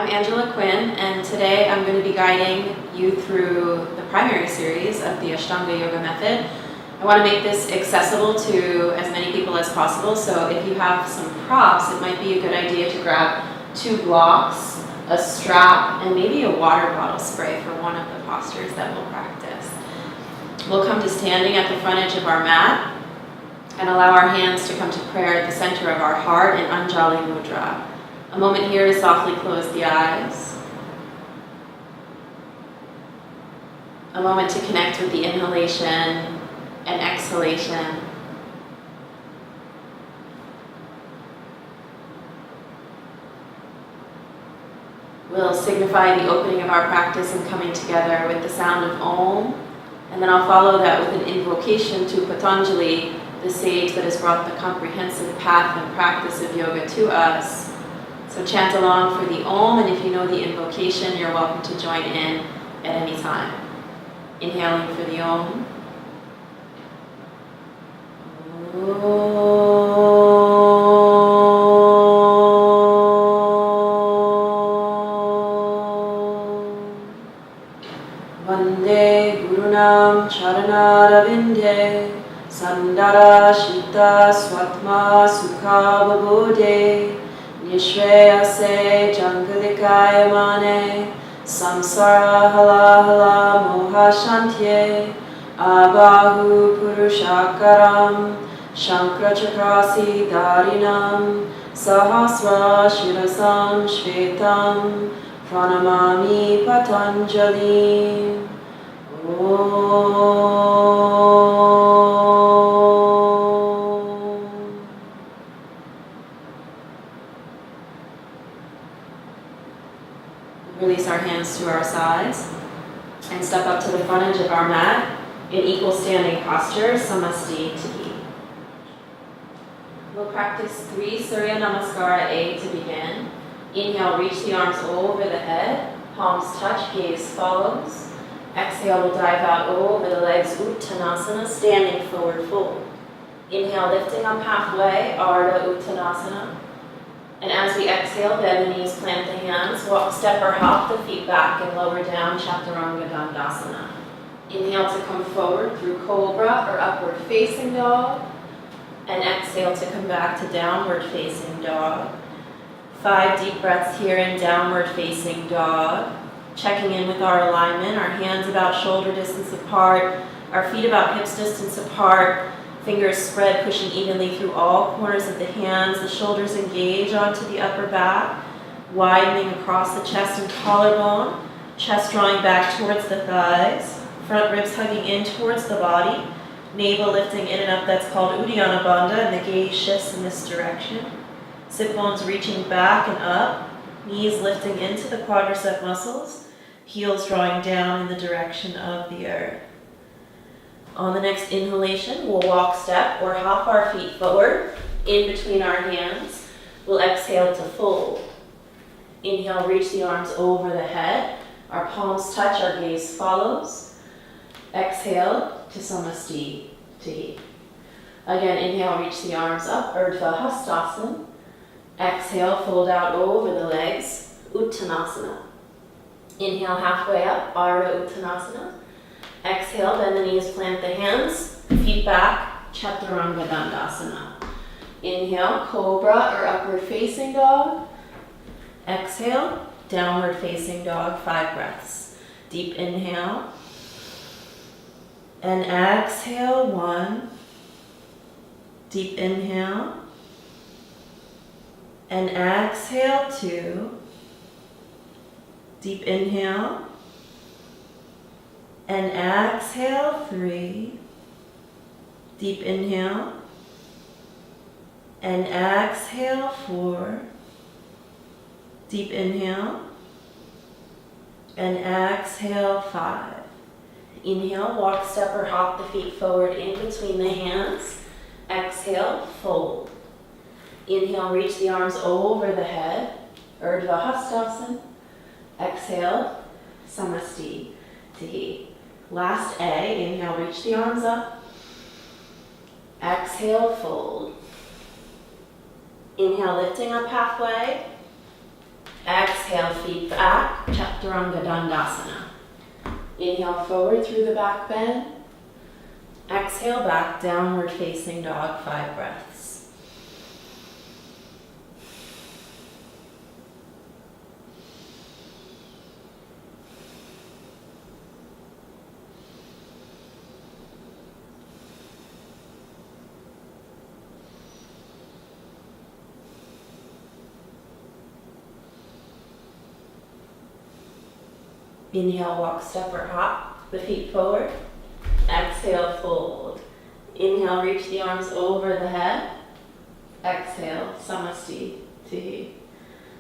Quinn, and today I'm going to be guiding you through the primary series of the Ashtanga Yoga method. I want to make this accessible to as many people as possible, so if you have some props, it might be a good idea to grab 2 blocks, a strap, and maybe a water bottle spray for one of the postures that we'll practice. We'll come to standing at the front edge of our mat and allow our hands to come to prayer at the center of our heart in Anjali Mudra. A moment here to softly close the eyes. A moment to connect with the inhalation and exhalation. We'll signify the opening of our practice and coming together with the sound of Om, and then I'll follow that with an invocation to Patanjali, the sage that has brought the comprehensive path and practice of yoga to us. So chant along for the Om, and if you know the invocation, you're welcome to join in at any time. Inhaling for the Om. Vande Gurunam Charanarvinde Sandara Shita Swatma Sukha Vabodhe Nishveyase Jangalikaya Mane Samsara Hala Hala Moha Shantye Abahu Purushakaram Shankra Chakrasi Dharinam Sahasra Shirasam Shvetam Pranamami Patanjali. Release our hands to our sides and step up to the front edge of our mat in equal standing posture, Samasti Tiki. We'll practice 3 Surya namaskara A to begin. Inhale, reach the arms over the head, palms touch, gaze follows. Exhale, we'll dive out over the legs, Uttanasana, standing forward fold. Inhale, lifting up halfway, Ardha Uttanasana. And as we exhale, bend the knees, plant the hands, walk, step or hop the feet back and lower down, Chaturanga Dandasana. Inhale to come forward through Cobra or upward facing dog. And exhale to come back to downward facing dog. 5 deep breaths here in downward facing dog. Checking in with our alignment, our hands about shoulder distance apart, our feet about hips distance apart, fingers spread, pushing evenly through all corners of the hands, the shoulders engage onto the upper back, widening across the chest and collarbone, chest drawing back towards the thighs, front ribs hugging in towards the body, navel lifting in and up, that's called Uddiyana Bandha, and the gaze shifts in this direction. Sit bones reaching back and up, knees lifting into the quadricep muscles, heels drawing down in the direction of the earth. On the next inhalation, we'll walk, step, or hop our feet forward in between our hands. We'll exhale to fold. Inhale, reach the arms over the head. Our palms touch, our gaze follows. Exhale to Samasti Tiki. Again, inhale, reach the arms up, Urdhva Hastasana. Exhale, fold out over the legs, Uttanasana. Inhale, halfway up, Ardha Uttanasana. Exhale, bend the knees, plant the hands, feet back, Chaturanga Dandasana. Inhale, Cobra or upward facing dog. Exhale, downward facing dog, 5 breaths. Deep inhale. And exhale, 1. Deep inhale. And exhale, 2. Deep inhale. And exhale, 3. Deep inhale. And exhale, 4. Deep inhale. And exhale, 5. Inhale, walk, step, or hop the feet forward in between the hands. Exhale, fold. Inhale, reach the arms over the head, Urdhva Hastasana. Exhale, Samasti Tiki. Last A, inhale, reach the arms up. Exhale, fold. Inhale, lifting up halfway. Exhale, feet back, Chaturanga Dandasana. Inhale forward through the back bend. Exhale back, downward facing dog, 5 breaths. Inhale, walk, step, or hop the feet forward. Exhale, fold. Inhale, reach the arms over the head. Exhale, samasti tihi.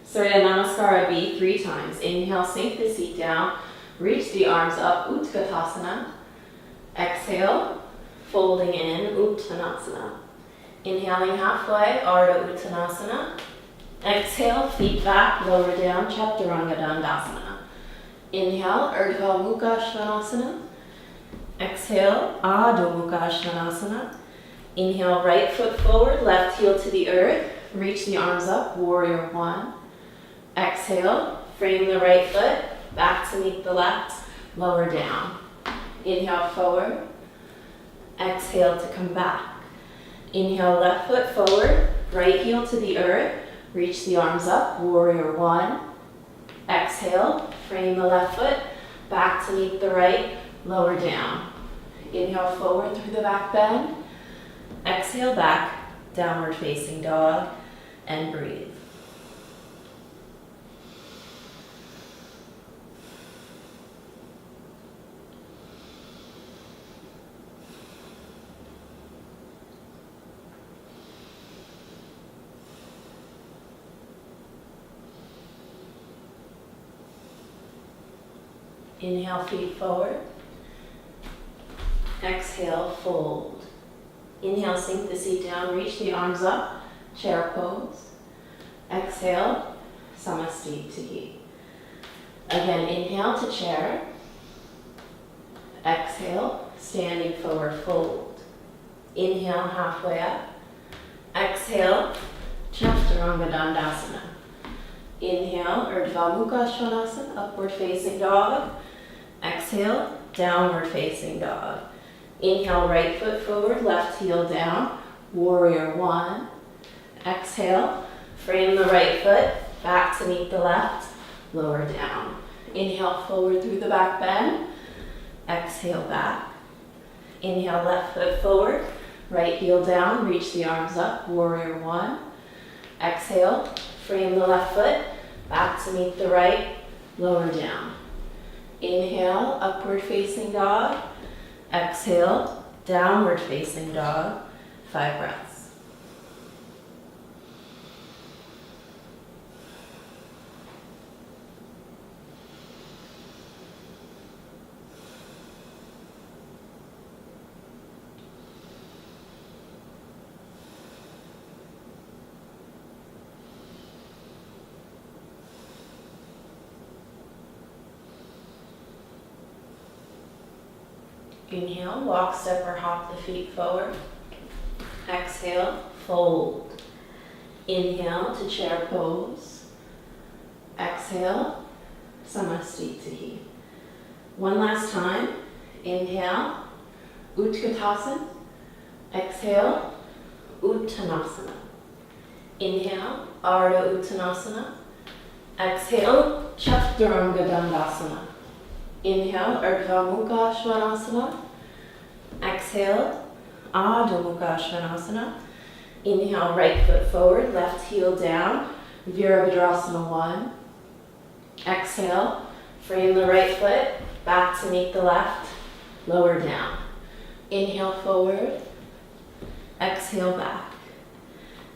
Surya namaskara B 3 times. Inhale, sink the seat down. Reach the arms up, utkatasana. Exhale, folding in, uttanasana. Inhaling halfway, ardha uttanasana. Exhale, feet back, lower down, chaturanga dandasana. Inhale, urdhva mukha svanasana. Exhale, adho mukha svanasana. Inhale, right foot forward, left heel to the earth. Reach the arms up, warrior 1. Exhale, frame the right foot, back to meet the left, lower down. Inhale, forward. Exhale to come back. Inhale, left foot forward, right heel to the earth. Reach the arms up, warrior 1. Exhale, frame the left foot, back to meet the right, lower down. Inhale forward through the back bend. Exhale back, downward facing dog, and breathe. Inhale, feet forward. Exhale, fold. Inhale, sink the seat down, reach the arms up, chair pose. Exhale, samasti tihi. Again, inhale to chair. Exhale, standing forward fold. Inhale, halfway up. Exhale, chaturanga dandasana. Inhale, urdhva mukha svanasana, upward facing dog. Exhale, downward facing dog. Inhale, right foot forward, left heel down, warrior 1. Exhale, frame the right foot, back to meet the left, lower down. Inhale, forward through the back bend. Exhale, back. Inhale, left foot forward, right heel down, reach the arms up, warrior 1. Exhale, frame the left foot, back to meet the right, lower down. Inhale, upward facing dog. Exhale, downward facing dog, 5 breaths. Inhale, walk, step, or hop the feet forward. Exhale, fold. Inhale to chair pose. Exhale, samasti tihi. One last time. Inhale, utkatasana. Exhale, uttanasana. Inhale, ardha uttanasana. Exhale, chaturanga dandasana. Inhale, urdhva mukha svanasana. Exhale, adho mukha svanasana. Inhale, right foot forward, left heel down, virabhadrasana 1. Exhale, frame the right foot, back to meet the left, lower down. Inhale forward, exhale back.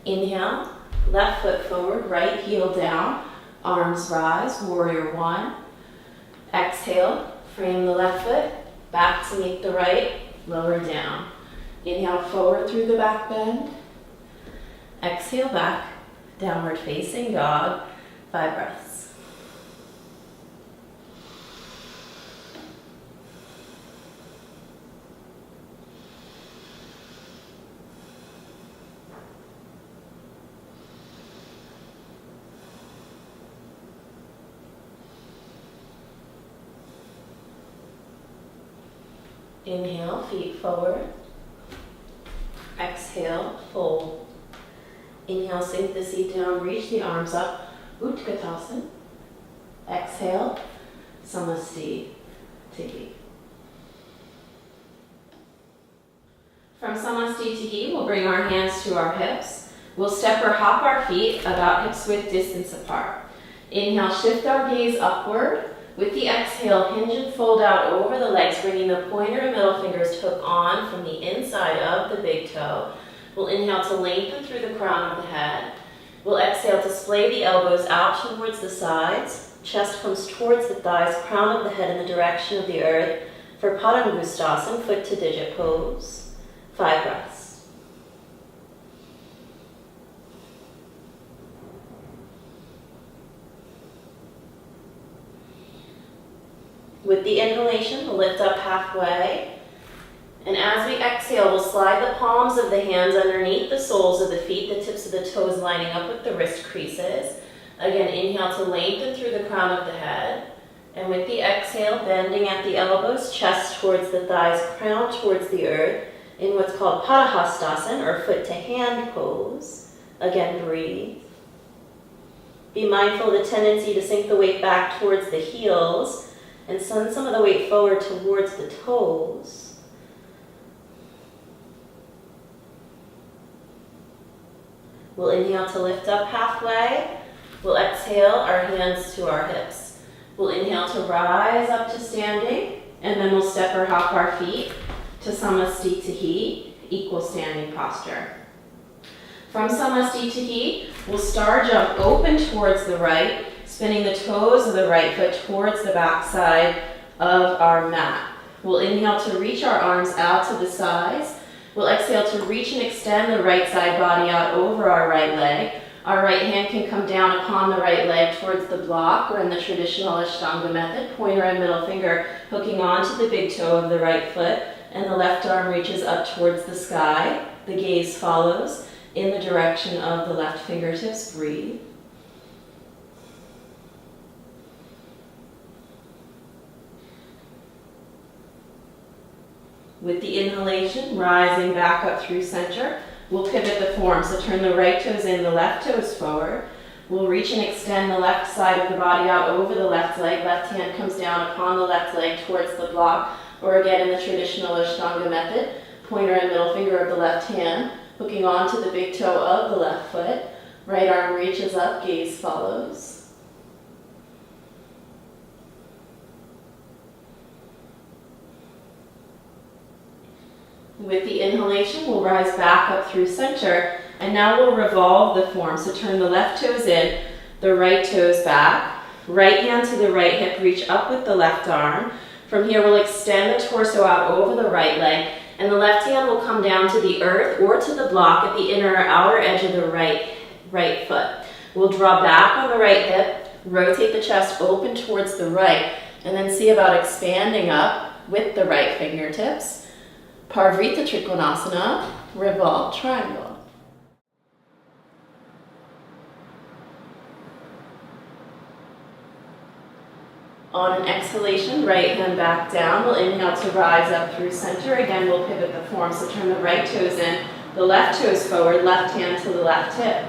Inhale, left foot forward, right heel down, arms rise, warrior 1. Exhale, frame the left foot, back to meet the right, lower down. Inhale forward through the back bend. Exhale back, downward facing dog, 5 breaths. Inhale, feet forward. Exhale, fold. Inhale, sink the seat down, reach the arms up, Utkatasana. Exhale, Samasti Tihi. From Samasti Tihi, we'll bring our hands to our hips. We'll step or hop our feet about hips width distance apart. Inhale, shift our gaze upward. With the exhale, hinge and fold out over the legs, bringing the pointer and middle fingers to hook on from the inside of the big toe. We'll inhale to lengthen through the crown of the head. We'll exhale to splay the elbows out towards the sides. Chest comes towards the thighs, crown of the head in the direction of the earth. For Padangusthasana, foot to digit pose. 5 breaths. With the inhalation, we'll lift up halfway. And as we exhale, we'll slide the palms of the hands underneath the soles of the feet, the tips of the toes lining up with the wrist creases. Again, inhale to lengthen through the crown of the head. And with the exhale, bending at the elbows, chest towards the thighs, crown towards the earth, in what's called Padahastasana, or foot to hand pose. Again, breathe. Be mindful of the tendency to sink the weight back towards the heels and send some of the weight forward towards the toes. We'll inhale to lift up halfway. We'll exhale our hands to our hips. We'll inhale to rise up to standing, and then we'll step or hop our feet to Samasti Tihi, equal standing posture. From Samasti Tihi, we'll star jump open towards the right, spinning the toes of the right foot towards the back side of our mat. We'll inhale to reach our arms out to the sides. We'll exhale to reach and extend the right side body out over our right leg. Our right hand can come down upon the right leg towards the block, or in the traditional Ashtanga method, pointer and middle finger hooking onto the big toe of the right foot, and the left arm reaches up towards the sky. The gaze follows in the direction of the left fingertips. Breathe. With the inhalation, rising back up through center, we'll pivot the form. So turn the right toes in, the left toes forward. We'll reach and extend the left side of the body out over the left leg. Left hand comes down upon the left leg towards the block, or again in the traditional Ashtanga method, pointer and middle finger of the left hand, hooking onto the big toe of the left foot. Right arm reaches up, gaze follows. With the inhalation, we'll rise back up through center, and now we'll revolve the form. So turn the left toes in, the right toes back, right hand to the right hip, reach up with the left arm. From here, we'll extend the torso out over the right leg, and the left hand will come down to the earth or to the block at the inner or outer edge of the right foot. We'll draw back on the right hip, rotate the chest open towards the right, and then see about expanding up with the right fingertips. Parvrita Trikonasana, revolve triangle. On an exhalation, right hand back down. We'll inhale to rise up through center. Again, we'll pivot the form. So turn the right toes in, the left toes forward, left hand to the left hip.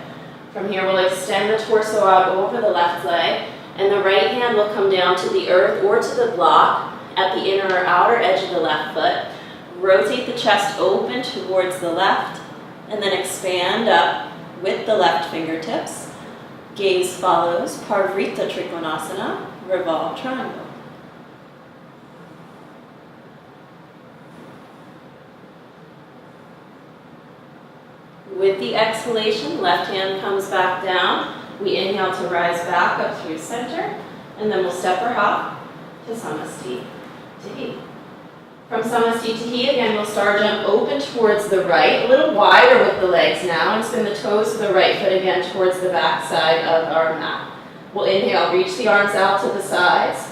From here, we'll extend the torso out over the left leg, and the right hand will come down to the earth or to the block at the inner or outer edge of the left foot. Rotate the chest open towards the left, and then expand up with the left fingertips. Gaze follows, Parvrita Trikonasana, revolve triangle. With the exhalation, left hand comes back down. We inhale to rise back up through center, and then we'll step or hop to Samasti Tihi. From Samasti Tihi, again, we'll star jump open towards the right, a little wider with the legs now, and spin the toes of the right foot again towards the back side of our mat. We'll inhale, reach the arms out to the sides.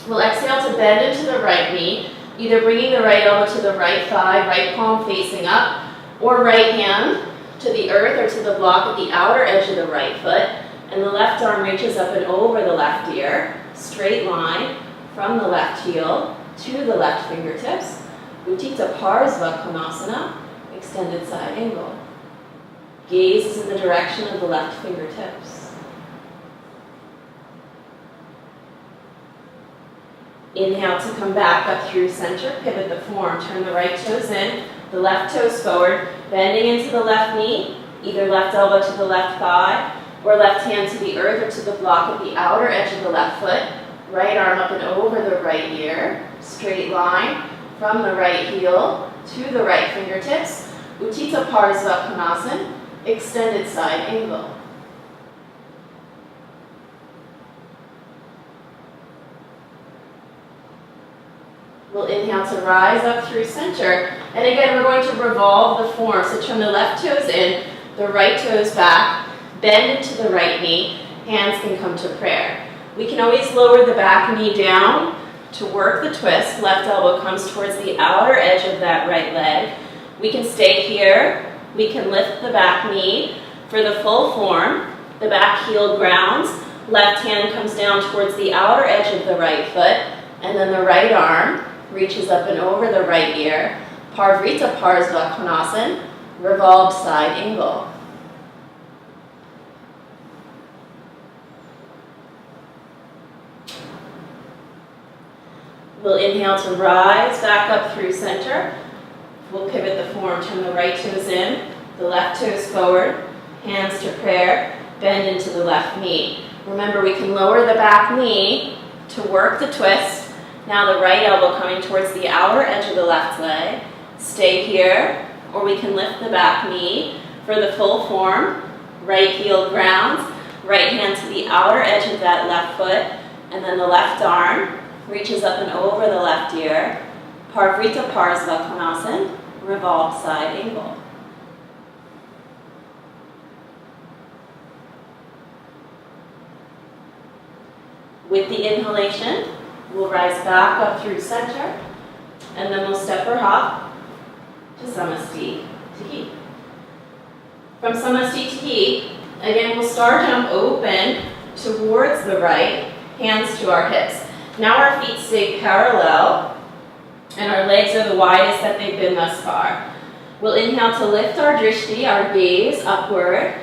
We'll exhale to bend into the right knee, either bringing the right elbow to the right thigh, right palm facing up, or right hand to the earth or to the block at the outer edge of the right foot, and the left arm reaches up and over the left ear, straight line from the left heel to the left fingertips. Utthita Parsvakonasana, extended side angle. Gaze is in the direction of the left fingertips. Inhale to come back up through center, pivot the form, turn the right toes in, the left toes forward, bending into the left knee, either left elbow to the left thigh, or left hand to the earth or to the block at the outer edge of the left foot, right arm up and over the right ear, straight line from the right heel to the right fingertips, Utthita Parsvakonasana, extended side angle. We'll inhale to rise up through center. And again, we're going to revolve the form. So turn the left toes in, the right toes back, bend into the right knee. Hands can come to prayer. We can always lower the back knee down to work the twist. Left elbow comes towards the outer edge of that right leg. We can stay here. We can lift the back knee for the full form. The back heel grounds. Left hand comes down towards the outer edge of the right foot. And then the right arm reaches up and over the right ear. Parvrita Parsvakonasana, revolved side angle. We'll inhale to rise back up through center. We'll pivot the form, turn the right toes in, the left toes forward, hands to prayer, bend into the left knee. Remember, we can lower the back knee to work the twist. Now the right elbow coming towards the outer edge of the left leg. Stay here, or we can lift the back knee for the full form. Right heel grounds, right hand to the outer edge of that left foot, and then the left arm reaches up and over the left ear. Parvrita Parsvakonasana, revolved side angle. With the inhalation, we'll rise back up through center, and then we'll step or hop to Samasti Tiki. From Samasti Tiki, again, we'll star jump open towards the right, hands to our hips. Now our feet stay parallel, and our legs are the widest that they've been thus far. We'll inhale to lift our drishti, our gaze upward.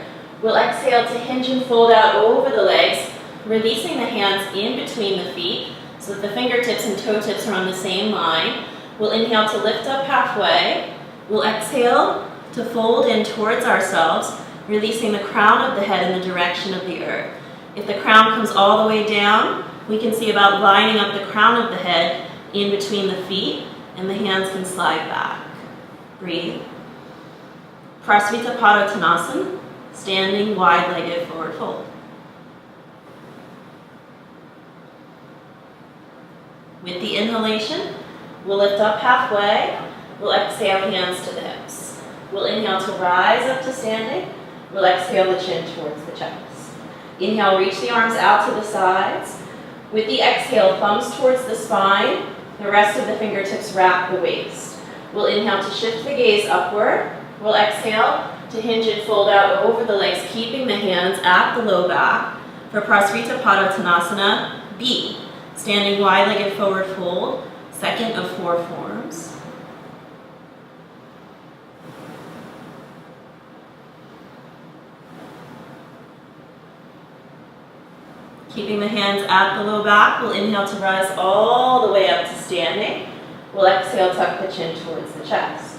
We'll exhale to hinge and fold out over the legs, releasing the hands in between the feet so that the fingertips and toe tips are on the same line. We'll inhale to lift up halfway. We'll exhale to fold in towards ourselves, releasing the crown of the head in the direction of the earth. If the crown comes all the way down, we can see about lining up the crown of the head in between the feet, and the hands can slide back. Breathe. Prasvita Padottanasana, standing wide-legged forward fold. With the inhalation, we'll lift up halfway. We'll exhale, hands to the hips. We'll inhale to rise up to standing. We'll exhale the chin towards the chest. Inhale, reach the arms out to the sides. With the exhale, thumbs towards the spine. The rest of the fingertips wrap the waist. We'll inhale to shift the gaze upward. We'll exhale to hinge and fold out over the legs, keeping the hands at the low back. For Prasrita Padottanasana, B. Standing wide-legged forward fold, second of 4 forms. Keeping the hands at the low back, we'll inhale to rise all the way up to standing. We'll exhale, tuck the chin towards the chest.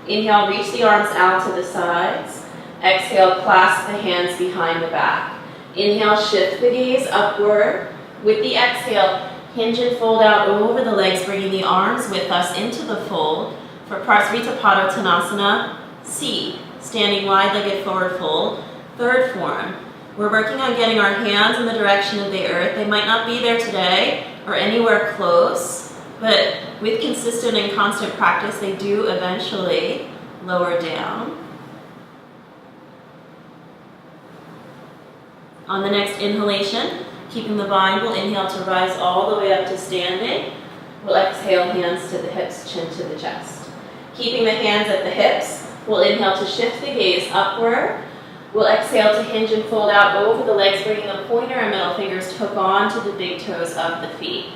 Inhale, reach the arms out to the sides. Exhale, clasp the hands behind the back. Inhale, shift the gaze upward. With the exhale, hinge and fold out over the legs, bringing the arms with us into the fold. For Prasrita Padottanasana, C. Standing wide-legged forward fold, third form. We're working on getting our hands in the direction of the earth. They might not be there today or anywhere close, but with consistent and constant practice, they do eventually lower down. On the next inhalation, keeping the bind, we'll inhale to rise all the way up to standing. We'll exhale, hands to the hips, chin to the chest. Keeping the hands at the hips, we'll inhale to shift the gaze upward. We'll exhale to hinge and fold out over the legs, bringing the pointer and middle fingers to hook on to the big toes of the feet.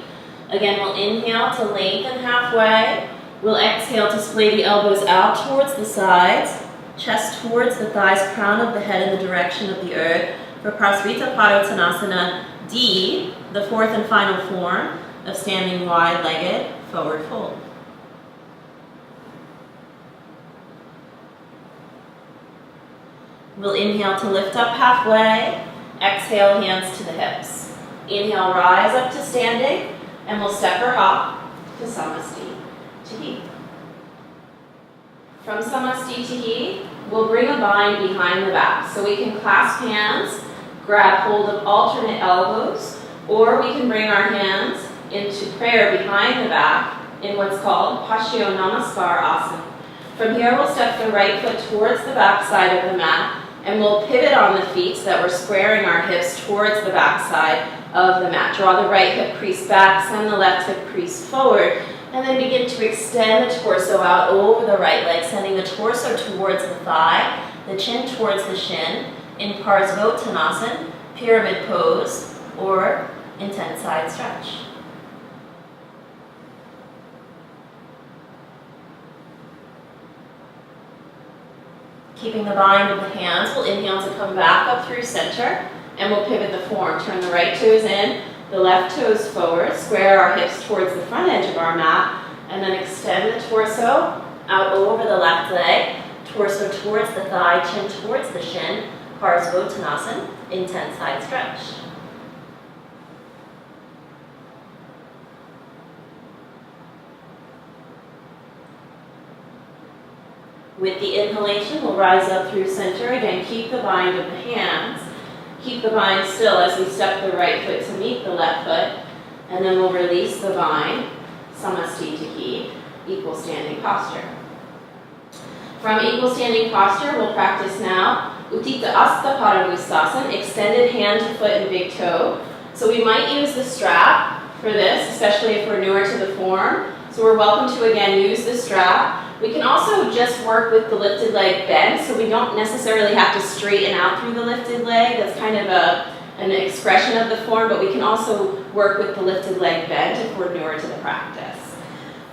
Again, we'll inhale to lengthen halfway. We'll exhale to splay the elbows out towards the sides, chest towards the thighs, crown of the head in the direction of the earth for Prasrita Padottanasana D, the fourth and final form of standing wide-legged forward fold. We'll inhale to lift up halfway, exhale hands to the hips. Inhale, rise up to standing, and we'll step or hop to Samasti Tahi. From Samasti Tahi, we'll bring a bind behind the back. So we can clasp hands, grab hold of alternate elbows, or we can bring our hands into prayer behind the back in what's called Paschio Namaskara Asana. From here, we'll step the right foot towards the back side of the mat, and we'll pivot on the feet so that we're squaring our hips towards the back side of the mat. Draw the right hip crease back, send the left hip crease forward, and then begin to extend the torso out over the right leg, sending the torso towards the thigh, the chin towards the shin, in Parsvottanasana, pyramid pose, or intense side stretch. Keeping the bind of the hands, we'll inhale to come back up through center, and we'll pivot the form. Turn the right toes in, the left toes forward, square our hips towards the front edge of our mat, and then extend the torso out over the left leg, torso towards the thigh, chin towards the shin, Parsvottanasana, intense side stretch. With the inhalation, we'll rise up through center. Again, keep the bind of the hands. Keep the bind still as we step the right foot to meet the left foot, and then we'll release the bind, Samasti Tahi, equal standing posture. From equal standing posture, we'll practice now Uttita Asta Padangustasana, extended hand to foot and big toe. So we might use the strap for this, especially if we're newer to the form. So we're welcome to, again, use the strap. We can also just work with the lifted leg bend, so we don't necessarily have to straighten out through the lifted leg. That's kind of an expression of the form, but we can also work with the lifted leg bend if we're newer to the practice.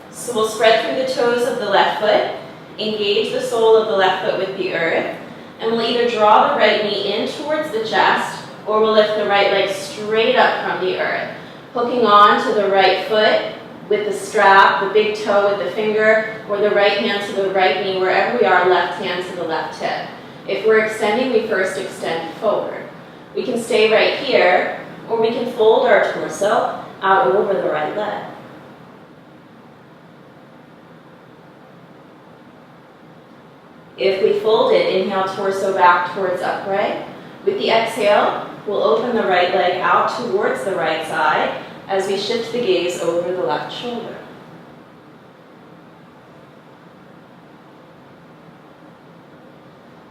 So we'll spread through the toes of the left foot, engage the sole of the left foot with the earth, and we'll either draw the right knee in towards the chest, or we'll lift the right leg straight up from the earth, hooking on to the right foot with the strap, the big toe with the finger, or the right hand to the right knee, wherever we are, left hand to the left hip. If we're extending, we first extend forward. We can stay right here, or we can fold our torso out over the right leg. If we fold it, inhale, torso back towards upright. With the exhale, we'll open the right leg out towards the right side as we shift the gaze over the left shoulder.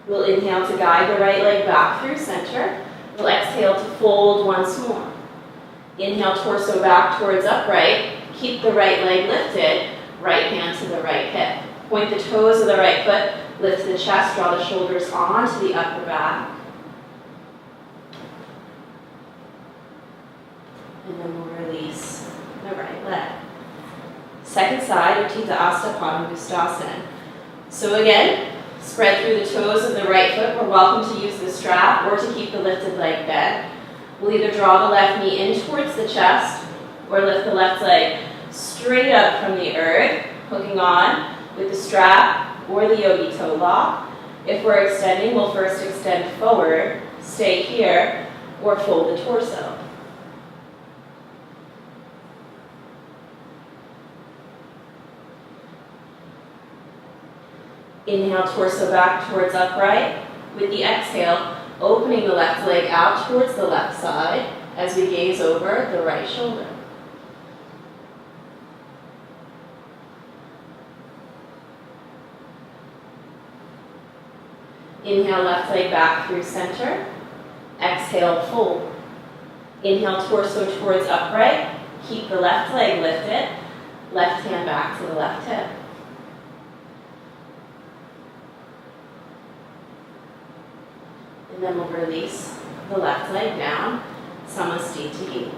We'll inhale to guide the right leg back through center. We'll exhale to fold once more. Inhale, torso back towards upright. Keep the right leg lifted, right hand to the right hip. Point the toes of the right foot, lift the chest, draw the shoulders onto the upper back. And then we'll release the right leg. Second side, Uttita Asta Padangustasana. So again, spread through the toes of the right foot. We're welcome to use the strap or to keep the lifted leg bent. We'll either draw the left knee in towards the chest or lift the left leg straight up from the earth, hooking on with the strap or the yogi toe lock. If we're extending, we'll first extend forward, stay here, or fold the torso. Inhale, torso back towards upright. With the exhale, opening the left leg out towards the left side as we gaze over the right shoulder. Inhale, left leg back through center. Exhale, fold. Inhale, torso towards upright. Keep the left leg lifted. Left hand back to the left hip. And then we'll release the left leg down, Samasti Tahi.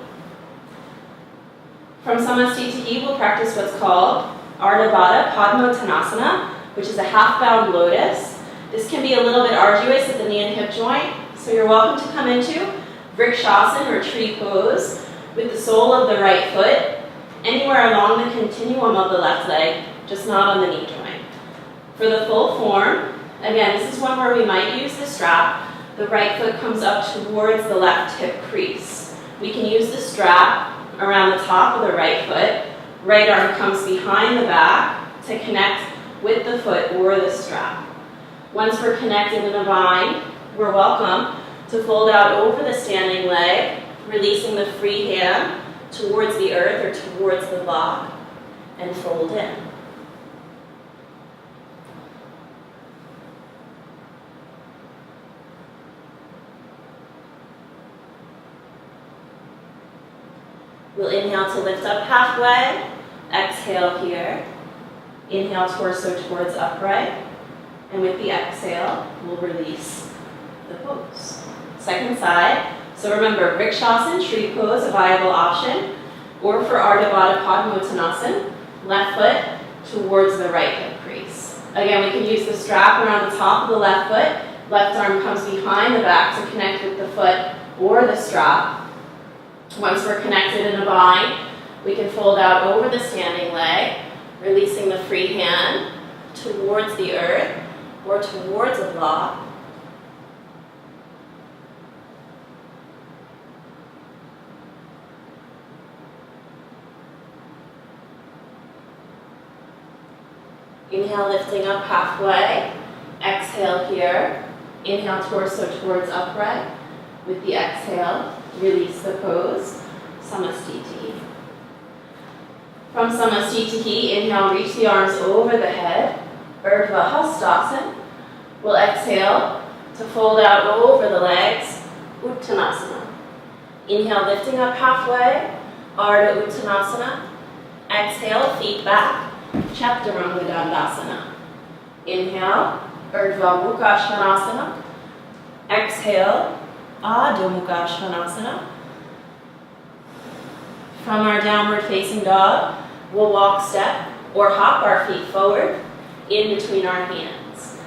From Samasti Tahi, we'll practice what's called Ardha Baddha Padmottanasana, which is a half-bound lotus. This can be a little bit arduous at the knee and hip joint, so you're welcome to come into Vrikshasana or tree pose with the sole of the right foot anywhere along the continuum of the left leg, just not on the knee joint. For the full form, again, this is one where we might use the strap. The right foot comes up towards the left hip crease. We can use the strap around the top of the right foot. Right arm comes behind the back to connect with the foot or the strap. Once we're connected in a bind, we're welcome to fold out over the standing leg, releasing the free hand towards the earth or towards the block, and fold in. We'll inhale to lift up halfway, exhale here, inhale torso towards upright, and with the exhale, we'll release the pose. Second side, so remember, Vrikshasana, tree pose, a viable option, or for Ardha Baddha Padmottanasana, left foot towards the right hip crease. Again, we can use the strap around the top of the left foot, left arm comes behind the back to connect with the foot or the strap. Once we're connected in a bind, we can fold out over the standing leg, releasing the free hand towards the earth or towards a block. Inhale, lifting up halfway. Exhale here. Inhale, torso towards upright. With the exhale, release the pose, Samastitihi. From Samastitihi, inhale, reach the arms over the head, Urdhva Hastasana. We'll exhale to fold out over the legs, Uttanasana. Inhale, lifting up halfway, Ardha Uttanasana. Exhale, feet back, Chaturanga Dandasana. Inhale, Urdhva Mukha Svanasana. Exhale, Adho Mukha Svanasana. From our downward facing dog, we'll walk step or hop our feet forward in between our hands.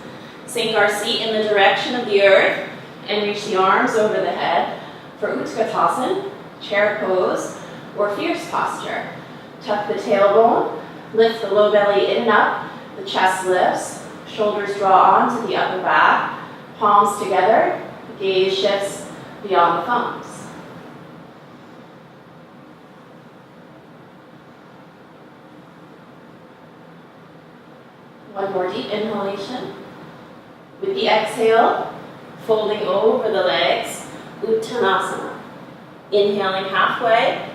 Sink our seat in the direction of the earth and reach the arms over the head for Utkatasana, chair pose, or fierce posture. Tuck the tailbone, lift the low belly in and up, the chest lifts, shoulders draw onto the upper back, palms together, gaze shifts beyond the thumbs. One more deep inhalation. With the exhale, folding over the legs, Uttanasana. Inhaling halfway,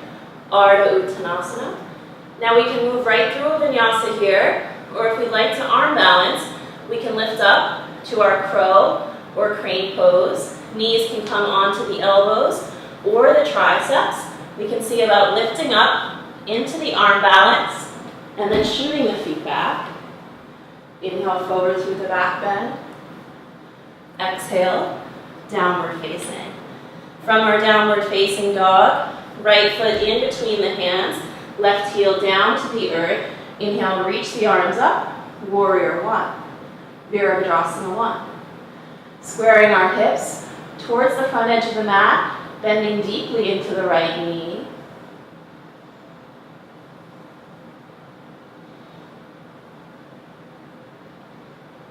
Ardha Uttanasana. Now we can move right through a Vinyasa here, or if we'd like to arm balance, we can lift up to our crow or crane pose. Knees can come onto the elbows or the triceps. We can see about lifting up into the arm balance and then shooting the feet back. Inhale forward through the back bend. Exhale, downward facing. From our downward facing dog, right foot in between the hands, left heel down to the earth. Inhale, reach the arms up, warrior one. Virabhadrasana one. Squaring our hips towards the front edge of the mat, bending deeply into the right knee.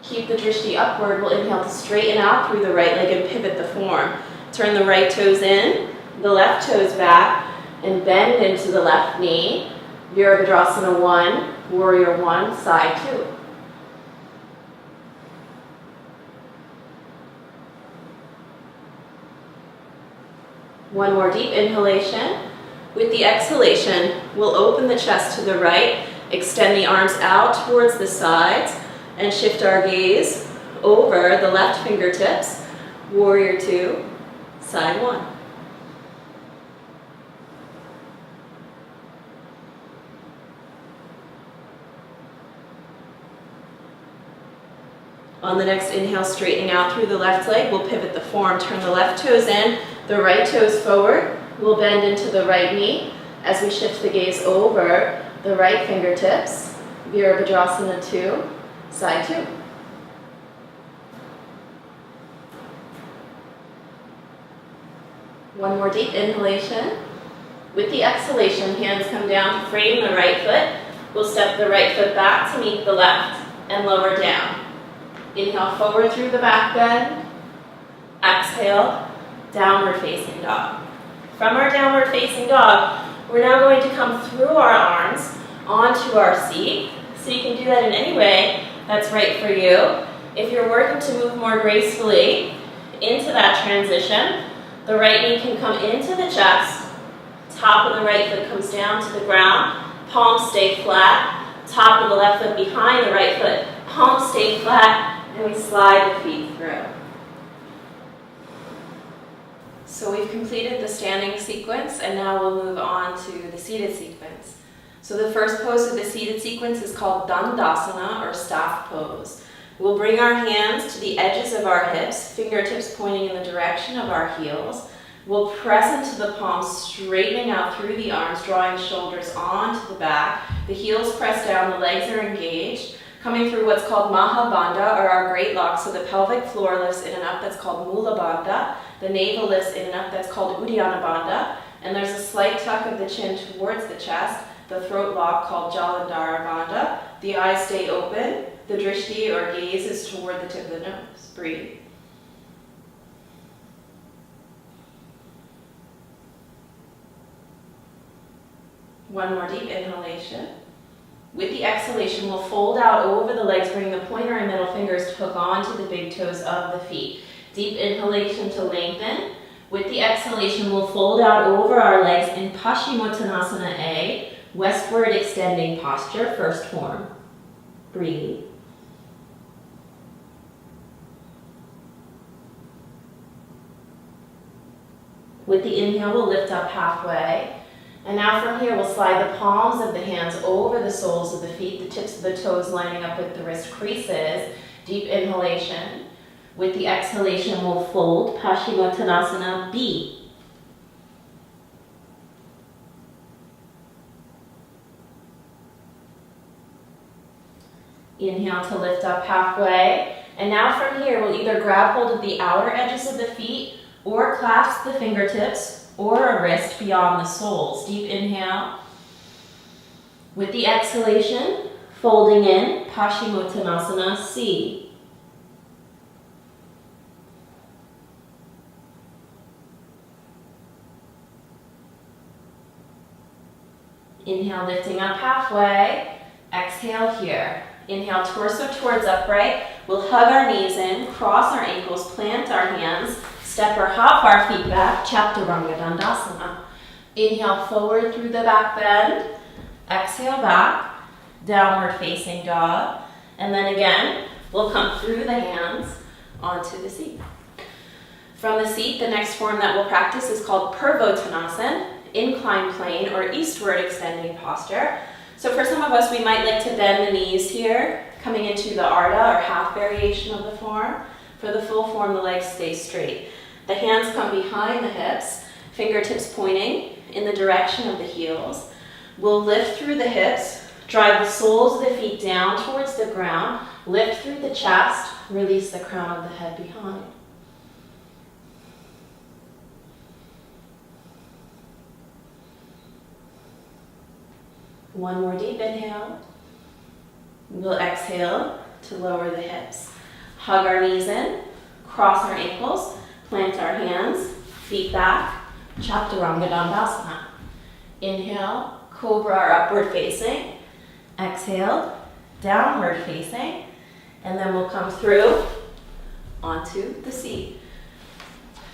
Keep the drishti upward. We'll inhale to straighten out through the right leg and pivot the form. Turn the right toes in, the left toes back, and bend into the left knee. Virabhadrasana one, warrior one, side two. One more deep inhalation. With the exhalation, we'll open the chest to the right, extend the arms out towards the sides, and shift our gaze over the left fingertips, warrior two, side one. On the next inhale, straightening out through the left leg, we'll pivot the form. Turn the left toes in, the right toes forward. We'll bend into the right knee as we shift the gaze over the right fingertips, Virabhadrasana 2, side 2. One more deep inhalation. With the exhalation, hands come down to frame the right foot. We'll step the right foot back to meet the left and lower down. Inhale forward through the back bend. Exhale, downward facing dog. From our downward facing dog, we're now going to come through our arms onto our seat. So you can do that in any way that's right for you. If you're working to move more gracefully into that transition, the right knee can come into the chest, top of the right foot comes down to the ground, palms stay flat, top of the left foot behind the right foot, palms stay flat, and we slide the feet through. So we've completed the standing sequence, and now we'll move on to the seated sequence. So the first pose of the seated sequence is called Dandasana, or staff pose. We'll bring our hands to the edges of our hips, fingertips pointing in the direction of our heels. We'll press into the palms, straightening out through the arms, drawing shoulders onto the back. The heels press down, the legs are engaged, coming through what's called Mahabandha, or our great lock. So the pelvic floor lifts in and up, that's called Mula Bandha. The navel lifts in and up, that's called Uddiyana Bandha. And there's a slight tuck of the chin towards the chest, the throat lock called Jalandhara Bandha. The eyes stay open. The drishti, or gaze, is toward the tip of the nose. Breathe. One more deep inhalation. With the exhalation, we'll fold out over the legs, bringing the pointer and middle fingers to hook onto the big toes of the feet. Deep inhalation to lengthen. With the exhalation, we'll fold out over our legs in Paschimottanasana A, westward extending posture, first form. Breathe. With the inhale, we'll lift up halfway. And now from here, we'll slide the palms of the hands over the soles of the feet, the tips of the toes lining up with the wrist creases. Deep inhalation. With the exhalation, we'll fold Paschimottanasana B. Inhale to lift up halfway. And now from here, we'll either grab hold of the outer edges of the feet or clasp the fingertips or a wrist beyond the soles. Deep inhale. With the exhalation, folding in Paschimottanasana C. Inhale, lifting up halfway. Exhale here. Inhale, torso towards upright. We'll hug our knees in, cross our ankles, plant our hands, step or hop our feet back, Chaturanga Dandasana. Inhale forward through the back bend. Exhale back, downward facing dog. And then again, we'll come through the hands onto the seat. From the seat, the next form that we'll practice is called Purvottanasana, inclined plane or eastward extending posture. So for some of us, we might like to bend the knees here, coming into the Ardha or half variation of the form. For the full form, the legs stay straight. The hands come behind the hips, fingertips pointing in the direction of the heels. We'll lift through the hips, drive the soles of the feet down towards the ground, lift through the chest, release the crown of the head behind. One more deep inhale. We'll exhale to lower the hips. Hug our knees in, cross our ankles, plant our hands, feet back, Chaturanga Dandasana. Inhale, cobra or upward facing. Exhale, downward facing. And then we'll come through onto the seat.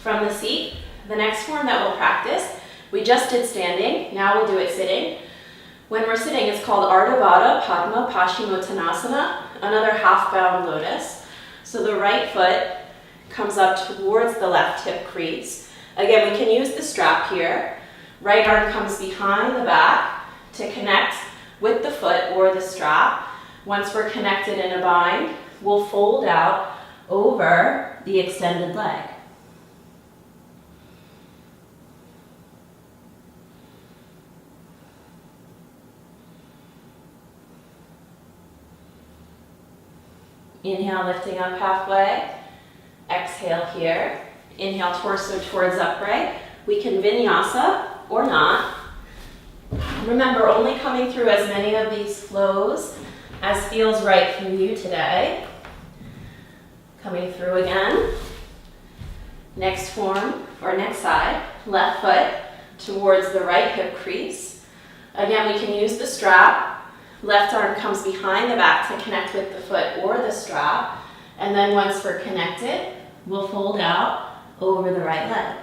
From the seat, the next form that we'll practice, we just did standing, now we'll do it sitting. When we're sitting, it's called Ardha Baddha Padma Paschimottanasana, another half-bound lotus. So the right foot comes up towards the left hip crease. Again, we can use the strap here. Right arm comes behind the back to connect with the foot or the strap. Once we're connected in a bind, we'll fold out over the extended leg. Inhale, lifting up halfway. Exhale here. Inhale, torso towards upright. We can vinyasa or not. Remember, only coming through as many of these flows as feels right for you today. Coming through again. Next form, or next side, left foot towards the right hip crease. Again, we can use the strap. Left arm comes behind the back to connect with the foot or the strap. And then once we're connected, we'll fold out over the right leg.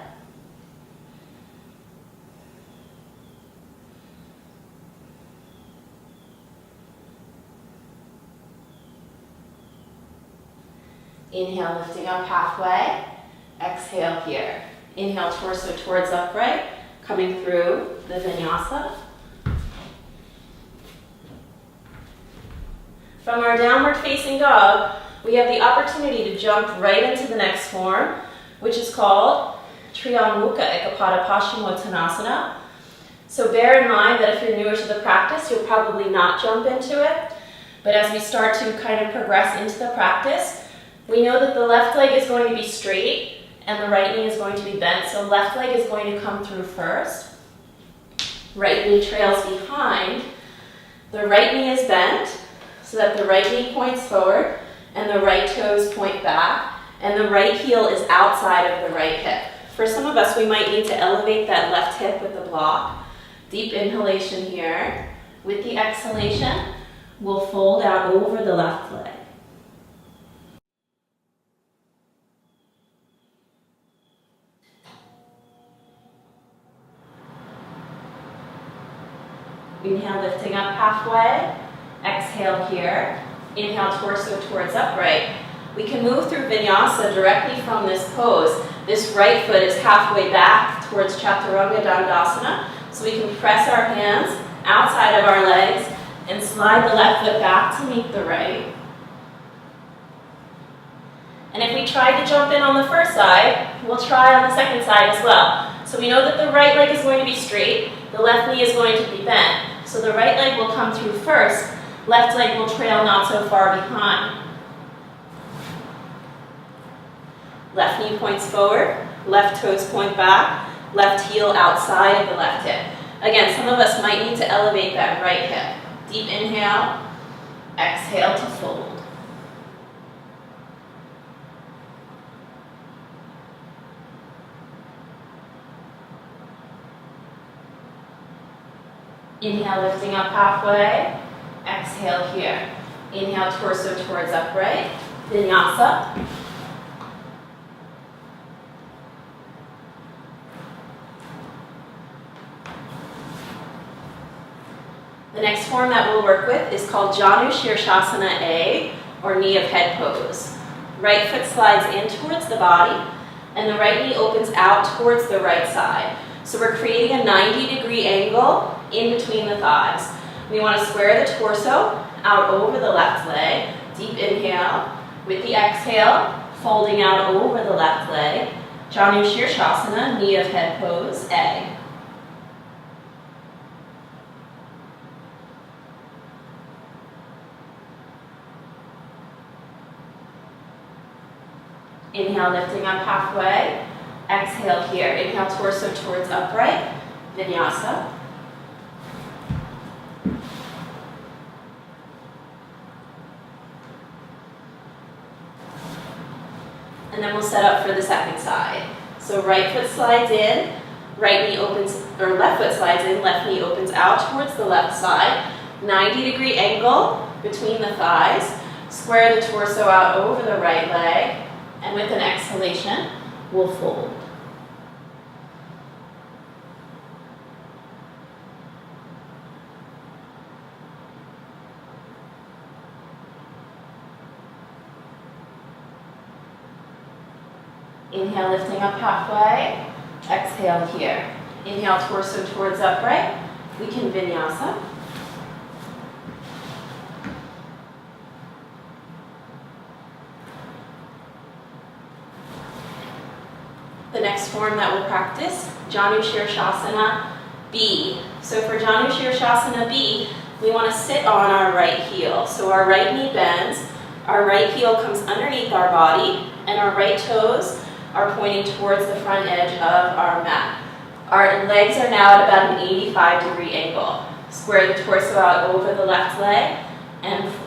Inhale, lifting up halfway. Exhale here. Inhale, torso towards upright, coming through the vinyasa. From our downward facing dog, we have the opportunity to jump right into the next form, which is called Triamukha Ekapada Paschimottanasana. So bear in mind that if you're newer to the practice, you'll probably not jump into it. But as we start to kind of progress into the practice, we know that the left leg is going to be straight and the right knee is going to be bent. So left leg is going to come through first. Right knee trails behind. The right knee is bent so that the right knee points forward and the right toes point back, and the right heel is outside of the right hip. For some of us, we might need to elevate that left hip with the block. Deep inhalation here. With the exhalation, we'll fold out over the left leg. Inhale, lifting up halfway. Exhale here. Inhale, torso towards upright. We can move through vinyasa directly from this pose. This right foot is halfway back towards chaturanga dandasana. So we can press our hands outside of our legs and slide the left foot back to meet the right. And if we try to jump in on the first side, we'll try on the second side as well. So we know that the right leg is going to be straight, the left knee is going to be bent. So the right leg will come through first, left leg will trail not so far behind. Left knee points forward, left toes point back, left heel outside of the left hip. Again, some of us might need to elevate that right hip. Deep inhale, exhale to fold. Inhale, lifting up halfway. Exhale here. Inhale, torso towards upright. Vinyasa. The next form that we'll work with is called Janu sirsasana A, or knee of head pose. Right foot slides in towards the body, and the right knee opens out towards the right side. So we're creating a 90-degree angle in between the thighs. We want to square the torso out over the left leg. Deep inhale. With the exhale, folding out over the left leg. Janu sirsasana, knee of head pose, A. Inhale, lifting up halfway. Exhale here. Inhale, torso towards upright. Vinyasa. And then we'll set up for the second side. So right foot slides in, right knee opens, or left foot slides in, left knee opens out towards the left side. 90-degree angle between the thighs. Square the torso out over the right leg. And with an exhalation, we'll fold. Inhale, lifting up halfway. Exhale here. Inhale, torso towards upright. We can vinyasa. The next form that we'll practice, Janu sirsasana B. So for Janu sirsasana B, we want to sit on our right heel. So our right knee bends, Our right heel comes underneath our body, and our right toes are pointing towards the front edge of our mat. Our legs are now at about an 85-degree angle. Square the torso out over the left leg and fold.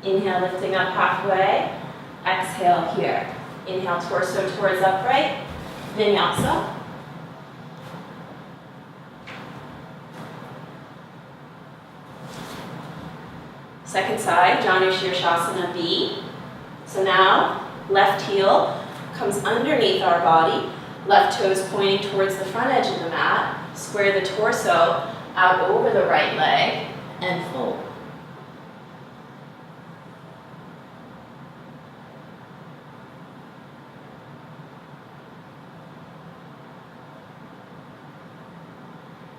Inhale, lifting up halfway. Exhale here. Inhale, torso towards upright. Vinyasa. Second side, Janu sirsasana B. So now, left heel comes underneath our body. Left toes pointing towards the front edge of the mat. Square the torso out over the right leg and fold.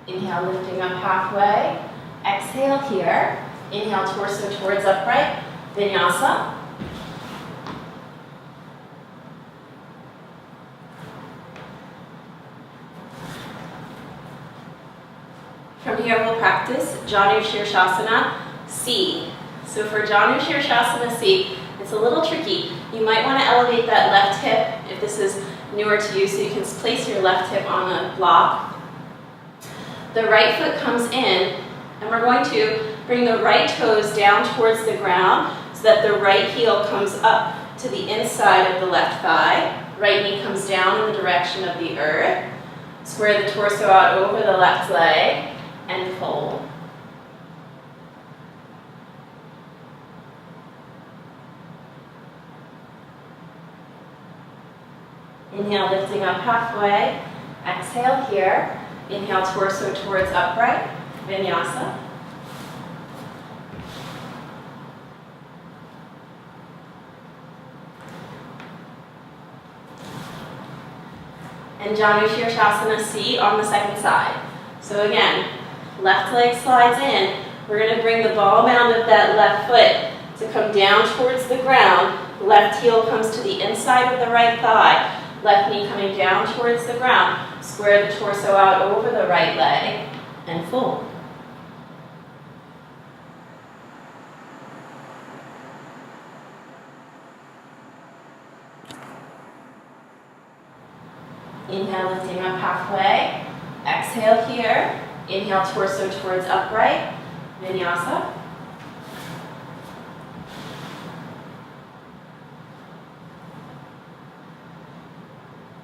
Inhale, lifting up halfway. Exhale here. Inhale, torso towards upright. Vinyasa. From here we'll practice Janu sirsasana C. So for Janu sirsasana C, it's a little tricky. You might want to elevate that left hip if this is newer to you, so you can place your left hip on the block. The right foot comes in, and we're going to bring the right toes down towards the ground so that the right heel comes up to the inside of the left thigh. Right knee comes down in the direction of the earth. Square the torso out over the left leg and fold. Inhale, lifting up halfway. Exhale here. Inhale, torso towards upright. Vinyasa. And Janu sirsasana C on the second side. So again, left leg slides in. We're going to bring the ball mound of that left foot to come down towards the ground. Left heel comes to the inside of the right thigh. Left knee coming down towards the ground. Square the torso out over the right leg and fold. Inhale, lifting up halfway. Exhale here. Inhale, torso towards upright. Vinyasa.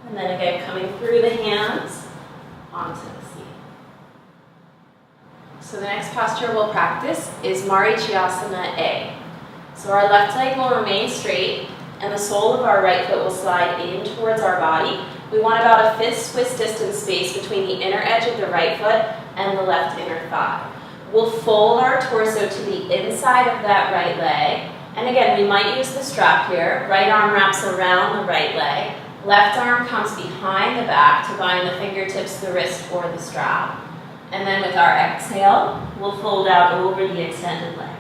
And then again, coming through the hands onto the seat. So the next posture we'll practice is Marichyasana A. So our left leg will remain straight, and the sole of our right foot will slide in towards our body. We want about a fist Swiss distance space between the inner edge of the right foot and the left inner thigh. We'll fold our torso to the inside of that right leg. And again, we might use the strap here. Right arm wraps around the right leg. Left arm comes behind the back to bind the fingertips, the wrist, or the strap. And then with our exhale, we'll fold out over the extended leg.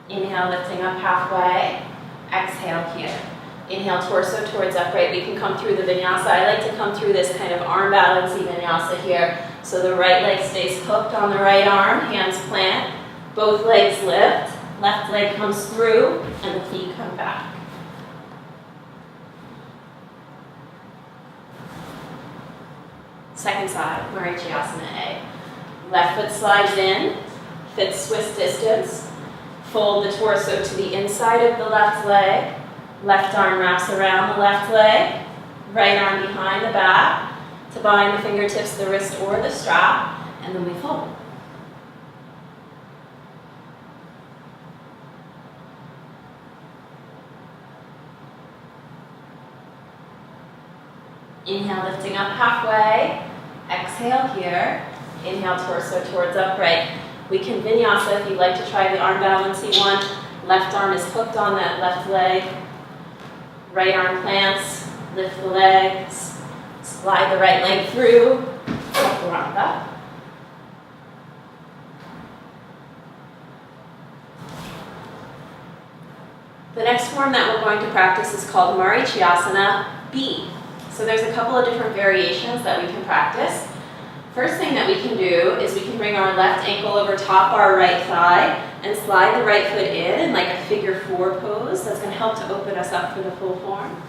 Inhale, lifting up halfway. Exhale here. Inhale, torso towards upright. We can come through the vinyasa. I like to come through this kind of arm balancing vinyasa here. So the right leg stays hooked on the right arm, hands plant. Both legs lift. Left leg comes through, and the feet come back. Second side, Marichyasana A. Left foot slides in, fits Swiss distance. Fold the torso to the inside of the left leg. Left arm wraps around the left leg. Right arm behind the back to bind the fingertips, the wrist, or the strap. And then we fold. Inhale, lifting up halfway. Exhale here. Inhale, torso towards upright. We can vinyasa if you'd like to try the arm balancing one. Left arm is hooked on that left leg. Right arm plants. Lift the legs. Slide the right leg through. The next form that we're going to practice is called Marichyasana B. So there's a couple of different variations that we can practice. First thing that we can do is we can bring our left ankle over top our right thigh and slide the right foot in like a figure 4 pose. That's going to help to open us up for the full form.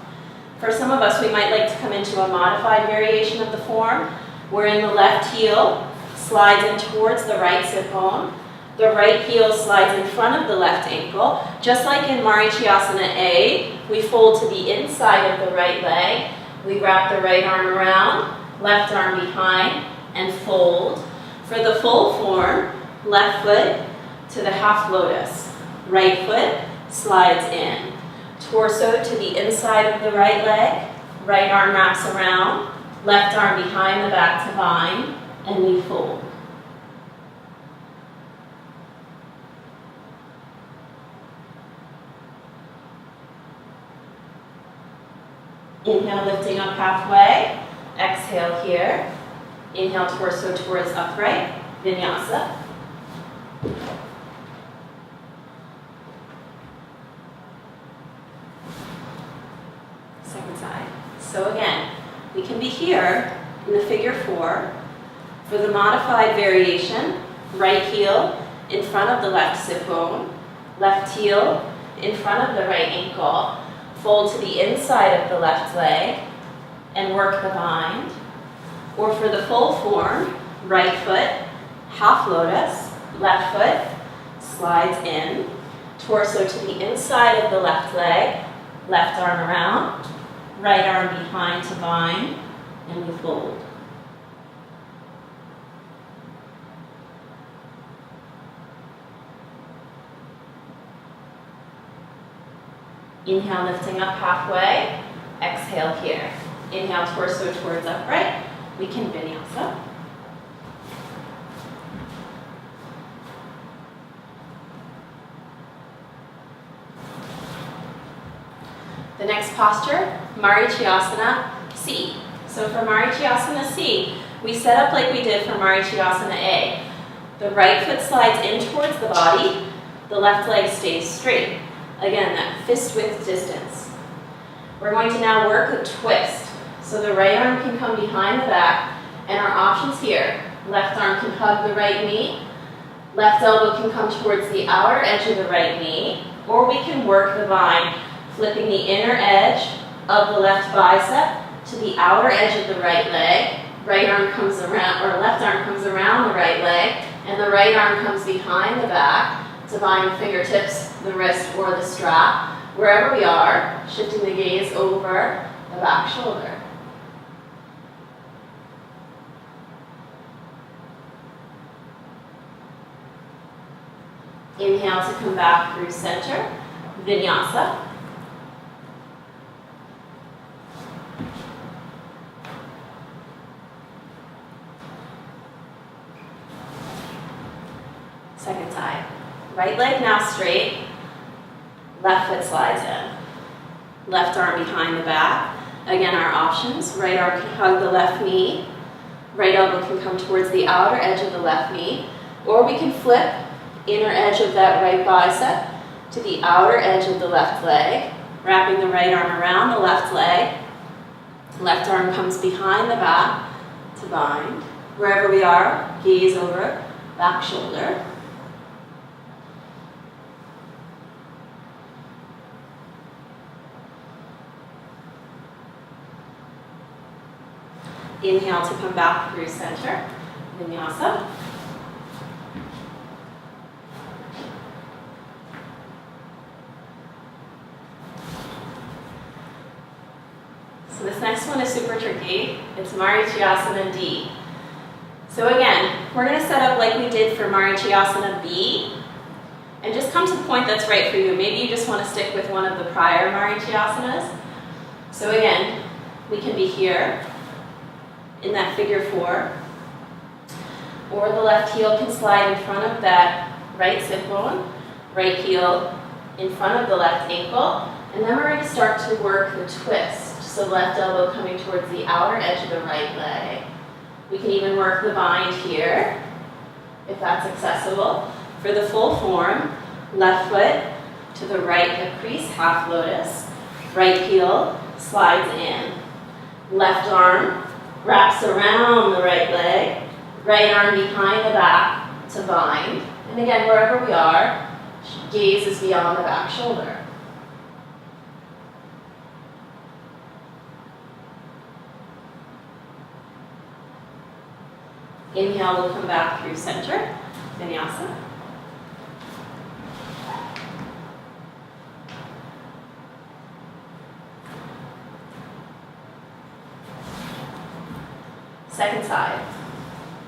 For some of us, we might like to come into a modified variation of the form, wherein the left heel slides in towards the right sit bone. The right heel slides in front of the left ankle. Just like in Marichyasana A, we fold to the inside of the right leg. We wrap the right arm around, left arm behind, and fold. For the full form, left foot to the half lotus. Right foot slides in. Torso to the inside of the right leg. Right arm wraps around, left arm behind the back to bind, and we fold. Inhale, lifting up halfway. Exhale here. Inhale, torso towards upright. Vinyasa. Second side. So again, we can be here in the figure 4. For the modified variation, right heel in front of the left sit bone, left heel in front of the right ankle. Fold to the inside of the left leg and work the bind. Or for the full form, right foot, half lotus, left foot slides in, torso to the inside of the left leg, left arm around, right arm behind to bind, and we fold. Inhale, lifting up halfway. Exhale here. Inhale, torso towards upright. We can vinyasa. The next posture, Marichyasana C. So for Marichyasana C, we set up like we did for Marichyasana A. The right foot slides in towards the body. The left leg stays straight. Again, that fist width distance. We're going to now work a twist. So the right arm can come behind the back, and our options here. Left arm can hug the right knee, left elbow can come towards the outer edge of the right knee, or we can work the bind, flipping the inner edge of the left bicep to the outer edge of the right leg. Right arm comes around, or left arm comes around the right leg, and the right arm comes behind the back to bind the fingertips, the wrist, or the strap. Wherever we are, shifting the gaze over the back shoulder. Inhale to come back through center, Vinyasa. Second side. Right leg now straight, left foot slides in. Left arm behind the back. Again, our options. Right arm can hug the left knee. Right elbow can come towards the outer edge of the left knee. Or we can flip inner edge of that right bicep to the outer edge of the left leg, wrapping the right arm around the left leg. Left arm comes behind the back to bind. Wherever we are, gaze over back shoulder. Inhale to come back through center, Vinyasa. So this next one is super tricky. It's Marichyasana D. So again, we're going to set up like we did for Marichyasana B, and just come to the point that's right for you. Maybe you just want to stick with one of the prior Marichyasana. So again, we can be here in that figure 4, or the left heel can slide in front of that right sit bone, right heel in front of the left ankle, and then we're going to start to work the twist. So left elbow coming towards the outer edge of the right leg. We can even work the bind here, if that's accessible. For the full form, left foot to the right hip crease, half lotus. Right heel slides in. Left arm wraps around the right leg. Right arm behind the back to bind. And again, wherever we are, gaze is beyond the back shoulder. Inhale, we'll come back through center, Vinyasa. Second side.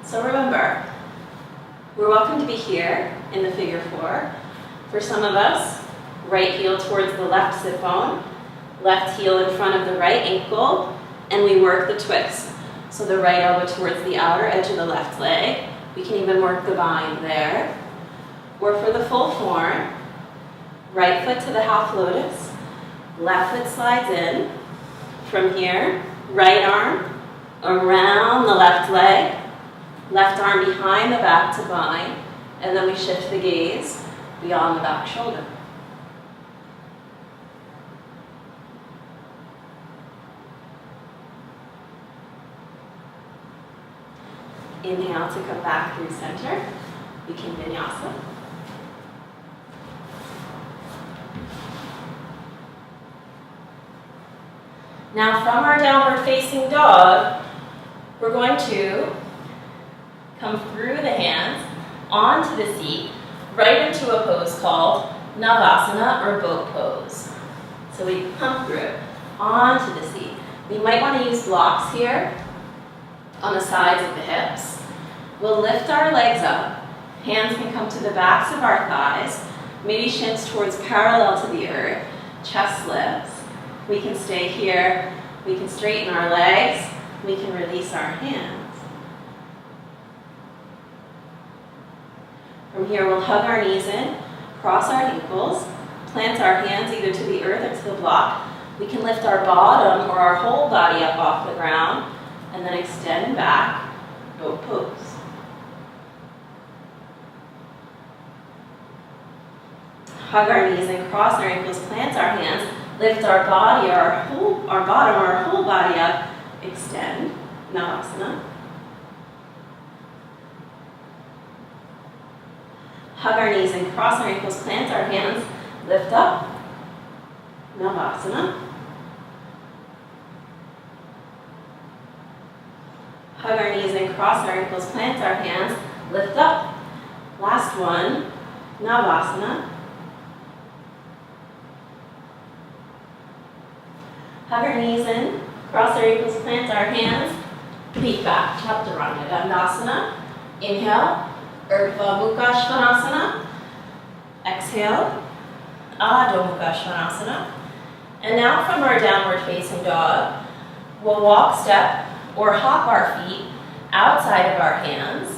So remember, we're welcome to be here in the figure four. For some of us, right heel towards the left sit bone, left heel in front of the right ankle, and we work the twist. So the right elbow towards the outer edge of the left leg. We can even work the bind there. Or for the full form, right foot to the half lotus, left foot slides in. From here, right arm around the left leg, left arm behind the back to bind, and then we shift the gaze beyond the back shoulder. Inhale to come back through center. We can Vinyasa. Now from our downward facing dog, we're going to come through the hands onto the seat, right into a pose called Navasana or boat pose. So we come through it onto the seat. We might want to use blocks here on the sides of the hips. We'll lift our legs up. Hands can come to the backs of our thighs, maybe shins towards parallel to the earth, chest lifts. We can stay here. We can straighten our legs. We can release our hands. From here, we'll hug our knees in, cross our ankles, plant our hands either to the earth or to the block. We can lift our bottom or our whole body up off the ground, and then extend back, boat pose. Hug our knees and cross our ankles, plant our hands, lift our body or our bottom or our whole body up, extend, Navasana. Hug our knees and cross our ankles, plant our hands, lift up, Navasana. Hug our knees and cross our ankles, plant our hands, lift up. Last one, Navasana. Hug our knees in, cross our ankles, plant our hands, feet back, Chaturanga Dandasana. Inhale, Urdhva Mukha Svanasana. Exhale, Adho Mukha Svanasana. And now from our downward facing dog, we'll walk, step, or hop our feet outside of our hands,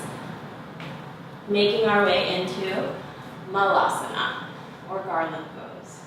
making our way into Malasana, or garland pose.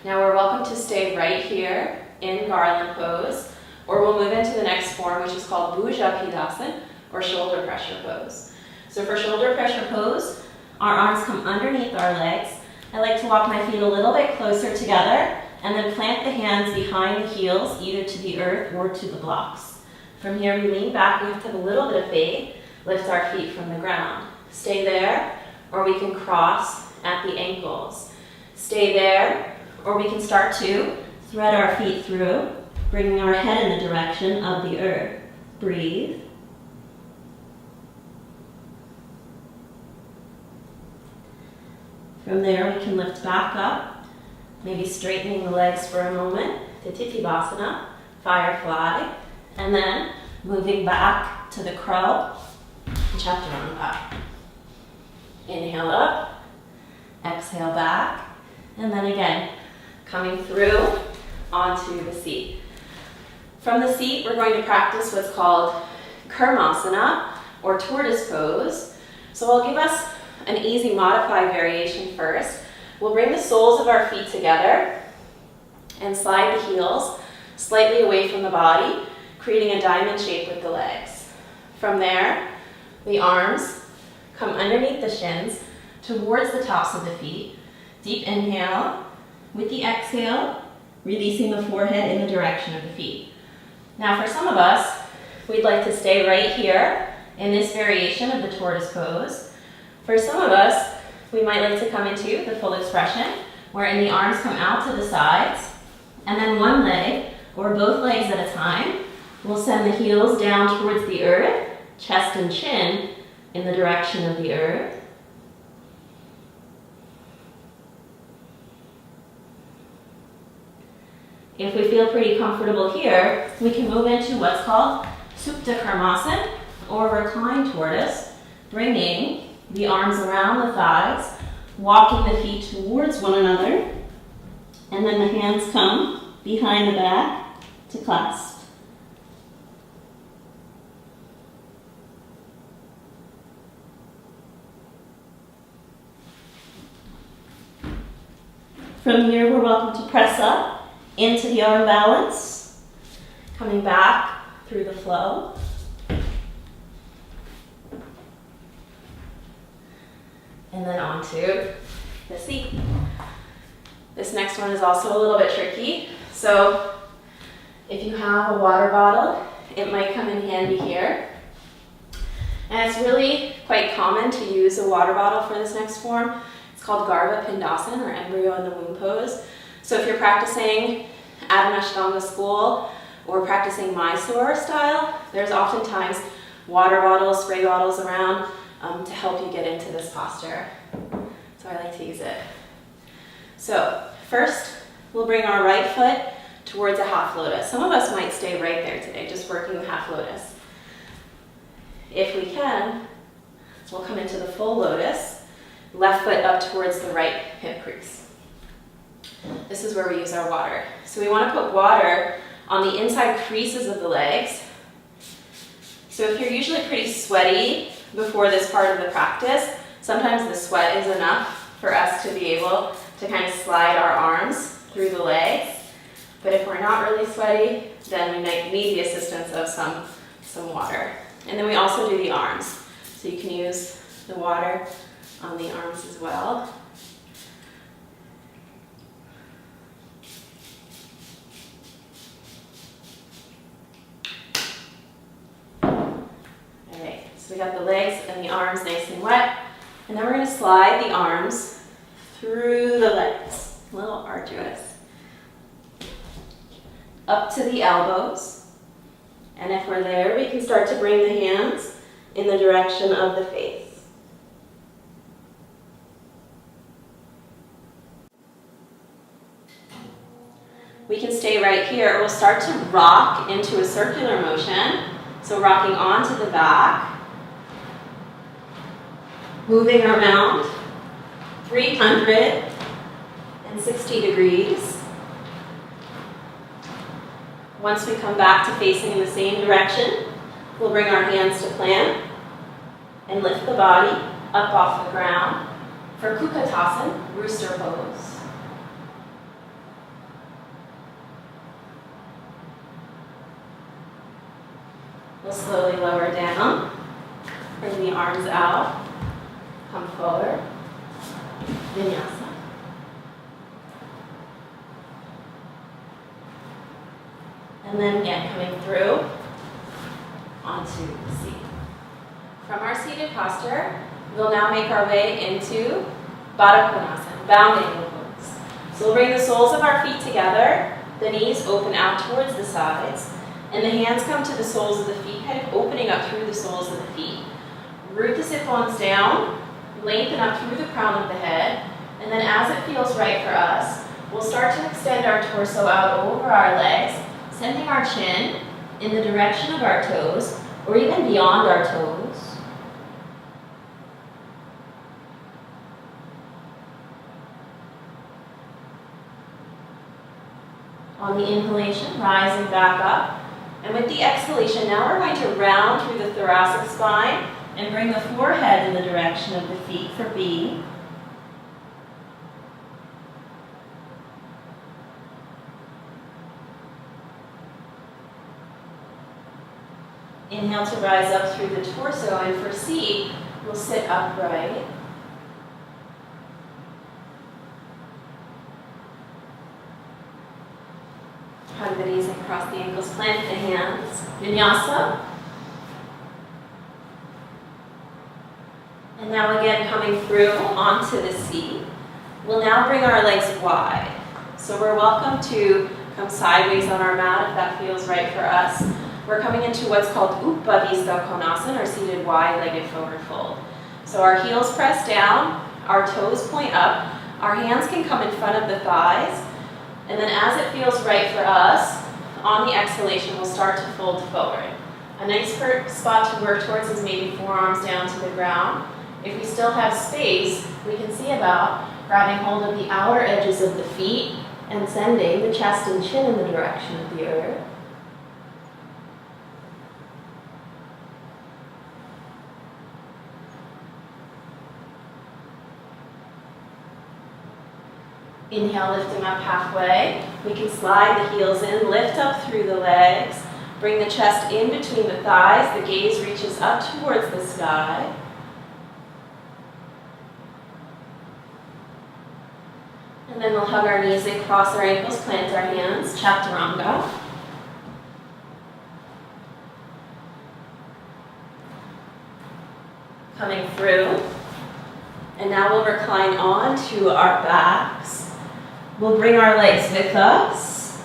Now we're welcome to stay right here in garland pose, or we'll move into the next form, which is called Bhuja Pidasana, or shoulder pressure pose. So for shoulder pressure pose, our arms come underneath our legs. I like to walk my feet a little bit closer together, and then plant the hands behind the heels, either to the earth or to the blocks. From here, we lean back. We have to have a little bit of faith. Lift our feet from the ground. Stay there, or we can cross at the ankles. Stay there, or we can start to thread our feet through, bringing our head in the direction of the earth. Breathe. From there, we can lift back up, maybe straightening the legs for a moment, to Titibhasana, firefly, and then moving back to the crow, Chaturanga. Inhale up, exhale back, and then again, coming through onto the seat. From the seat, we're going to practice what's called Karmasana, or tortoise pose. So I'll give us an easy modified variation first. We'll bring the soles of our feet together and slide the heels slightly away from the body, creating a diamond shape with the legs. From there, the arms come underneath the shins towards the tops of the feet, Deep inhale. With the exhale, releasing the forehead in the direction of the feet. Now for some of us, we'd like to stay right here in this variation of the tortoise pose. For some of us, we might like to come into the full expression, wherein the arms come out to the sides, and then one leg, or both legs at a time, will send the heels down towards the earth, chest and chin in the direction of the earth. If we feel pretty comfortable here, we can move into what's called Supta Karmasana, or reclined tortoise, bringing the arms around the thighs, walking the feet towards one another, and then the hands come behind the back to clasp. From here, we're welcome to press up into the arm balance, coming back through the flow. And then onto the seat. This next one is also a little bit tricky. So if you have a water bottle, it might come in handy here. And it's really quite common to use a water bottle for this next form. It's called Garbha Pindasana, or embryo in the womb pose. So if you're practicing at an Ashtanga school or practicing Mysore style, there's oftentimes water bottles, spray bottles around to help you get into this posture. So I like to use it. So first, we'll bring our right foot towards a half lotus. Some of us might stay right there today, just working the half lotus. If we can, we'll come into the full lotus, left foot up towards the right hip crease. This is where we use our water. So we want to put water on the inside creases of the legs. So if you're usually pretty sweaty before this part of the practice, sometimes the sweat is enough for us to be able to kind of slide our arms through the legs. But if we're not really sweaty, then we might need the assistance of some water. And then we also do the arms. So you can use the water on the arms as well. So we got the legs and the arms nice and wet. And then we're going to slide the arms through the legs. A little arduous. Up to the elbows. And if we're there, we can start to bring the hands in the direction of the face. We can stay right here. We'll start to rock into a circular motion. So rocking onto the back. Moving around 360 degrees. Once we come back to facing in the same direction, we'll bring our hands to plant and lift the body up off the ground for Kukatasana, rooster pose. We'll slowly lower down, bring the arms out. Come forward, Vinyasa. And then again, coming through onto the seat. From our seated posture, we'll now make our way into Baddha Konasana, bounding pose. So we'll bring the soles of our feet together, the knees open out towards the sides, and the hands come to the soles of the feet, kind of opening up through the soles of the feet. Root the sit bones down, lengthen up through the crown of the head, and then as it feels right for us, we'll start to extend our torso out over our legs, sending our chin in the direction of our toes, or even beyond our toes. On the inhalation, rising back up. And with the exhalation, now we're going to round through the thoracic spine and bring the forehead in the direction of the feet for B. Inhale to rise up through the torso, and for C, we'll sit upright. Hug the knees and cross the ankles, plant the hands. Vinyasa. And now again, coming through onto the seat. We'll now bring our legs wide. So we're welcome to come sideways on our mat if that feels right for us. We're coming into what's called Upavista Konasana, or seated wide-legged forward fold. So our heels press down, our toes point up, our hands can come in front of the thighs, and then as it feels right for us, on the exhalation, we'll start to fold forward. A nice spot to work towards is maybe forearms down to the ground. If we still have space, we can see about grabbing hold of the outer edges of the feet and sending the chest and chin in the direction of the earth. Inhale, lifting up halfway. We can slide the heels in, lift up through the legs, bring the chest in between the thighs, the gaze reaches up towards the sky. And then we'll hug our knees and cross our ankles, plant our hands, chaturanga. Coming through. And now we'll recline onto our backs. We'll bring our legs with us.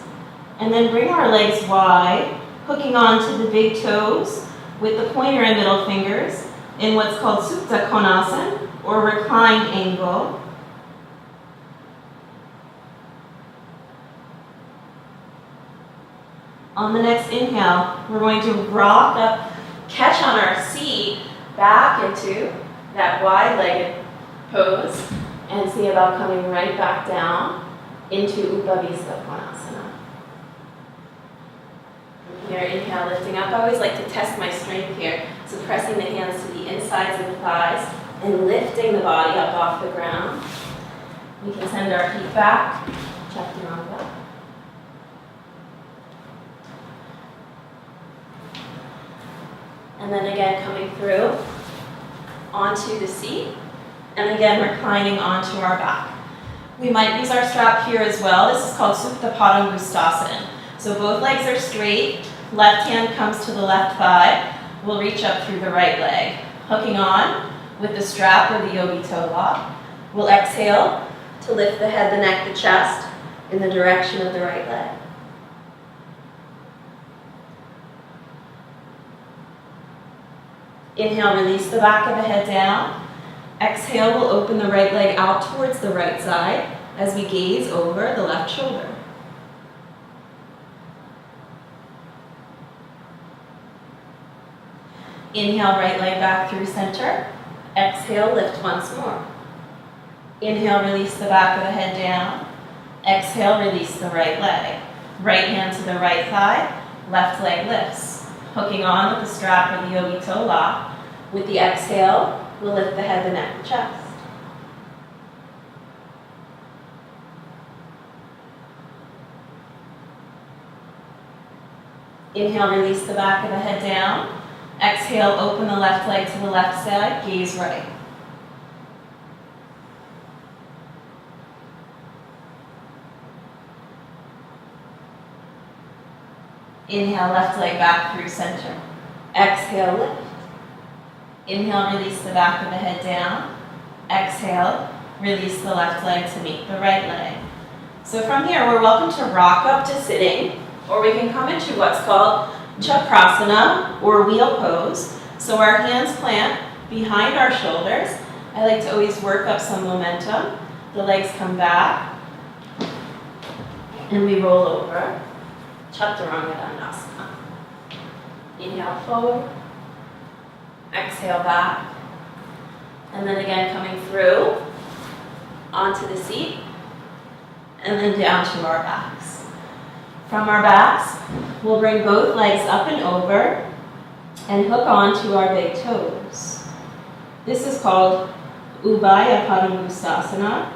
And then bring our legs wide, hooking onto the big toes with the pointer and middle fingers in what's called Supta Konasana, or reclined angle. On the next inhale, we're going to rock up, catch on our seat, back into that wide-legged pose, and see about coming right back down into Upavista Konasana. From here, inhale, lifting up. I always like to test my strength here. So pressing the hands to the insides of the thighs and lifting the body up off the ground. We can send our feet back, chaturanga. And then again, coming through onto the seat. And again, reclining onto our back. We might use our strap here as well. This is called Supta Padangusthasana. So both legs are straight. Left hand comes to the left thigh. We'll reach up through the right leg. Hooking on with the strap or the yogi toe lock. We'll exhale to lift the head, the neck, the chest in the direction of the right leg. Inhale, release the back of the head down. Exhale, we'll open the right leg out towards the right side as we gaze over the left shoulder. Inhale, right leg back through center. Exhale, lift once more. Inhale, release the back of the head down. Exhale, release the right leg. Right hand to the right thigh, left leg lifts. Hooking on with the strap or the yogi toe lock. With the exhale, we'll lift the head, the neck, the chest. Inhale, release the back of the head down. Exhale, open the left leg to the left side, gaze right. Inhale, left leg back through center. Exhale, lift. Inhale, release the back of the head down. Exhale, release the left leg to meet the right leg. So from here, we're welcome to rock up to sitting, or we can come into what's called chakrasana, or wheel pose. So our hands plant behind our shoulders. I like to always work up some momentum. The legs come back, and we roll over. Chaturanga Dandasana. Inhale forward. Exhale back. And then again coming through onto the seat. And then down to our backs. From our backs, we'll bring both legs up and over and hook onto our big toes. This is called Ubaya Padangusthasana,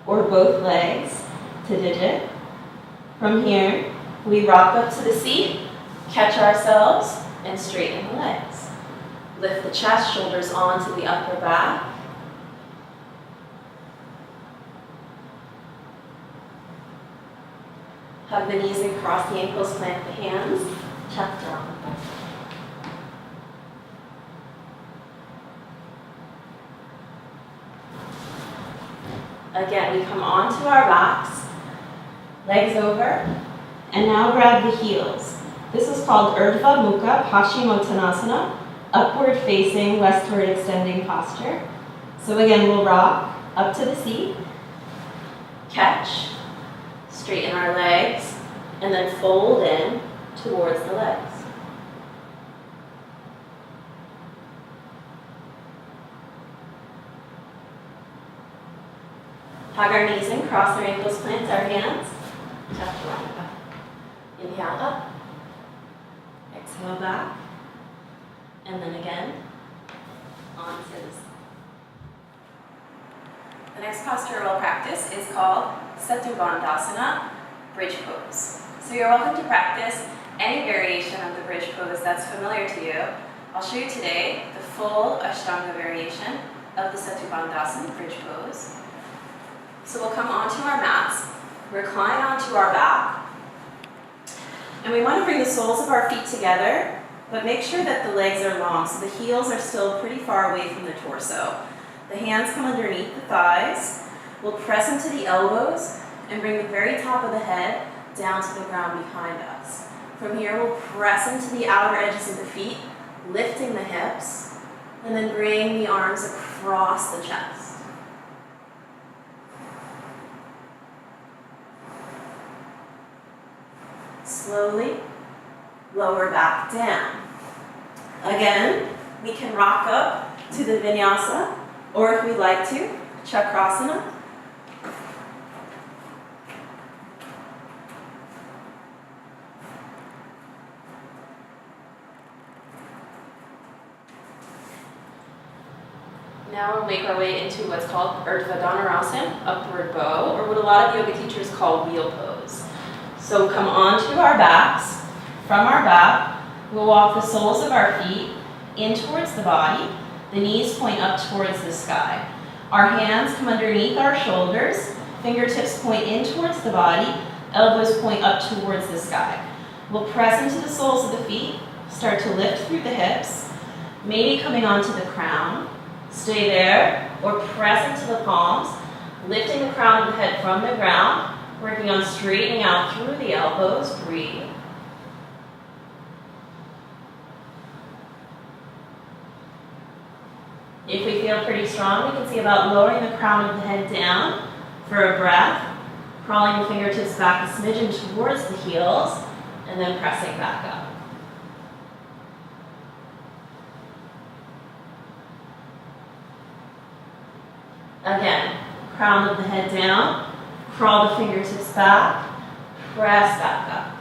or both legs to digit. From here, we rock up to the seat, catch ourselves, and straighten the legs. Lift the chest, shoulders onto the upper back. Hug the knees and cross the ankles, plant the hands, tuck down. Again, we come onto our backs, legs over, and now grab the heels. This is called Urdhva Mukha Paschimottanasana, upward facing, westward extending posture. So again, we'll rock up to the seat, catch, straighten our legs, and then fold in towards the legs. Hug our knees in, cross our ankles, plant our hands, tuck the line up. Inhale up, exhale back, and then again, onto the side. The next posture we'll practice is called Bandhasana, bridge pose. So you're welcome to practice any variation of the bridge pose that's familiar to you. I'll show you today the full Ashtanga variation of the Bandhasana, bridge pose. So we'll come onto our mats, recline onto our back, and we want to bring the soles of our feet together, but make sure that the legs are long, so the heels are still pretty far away from the torso. The hands come underneath the thighs. We'll press into the elbows and bring the very top of the head down to the ground behind us. From here, we'll press into the outer edges of the feet, lifting the hips, and then bring the arms across the chest. Slowly lower back down. Again, we can rock up to the Vinyasa, or if we'd like to, Chakrasana. Now we'll make our way into what's called Urdhva Dhanurasana, upward bow, or what a lot of yoga teachers call wheel pose. So come onto our backs. From our back, we'll walk the soles of our feet in towards the body. The knees point up towards the sky. Our hands come underneath our shoulders. Fingertips point in towards the body. Elbows point up towards the sky. We'll press into the soles of the feet. Start to lift through the hips. Maybe coming onto the crown. Stay there, or press into the palms, lifting the crown of the head from the ground, working on straightening out through the elbows. Breathe. If we feel pretty strong, we can see about lowering the crown of the head down for a breath, crawling the fingertips back a smidgen towards the heels, and then pressing back up. Again, crown of the head down, crawl the fingertips back, press back up.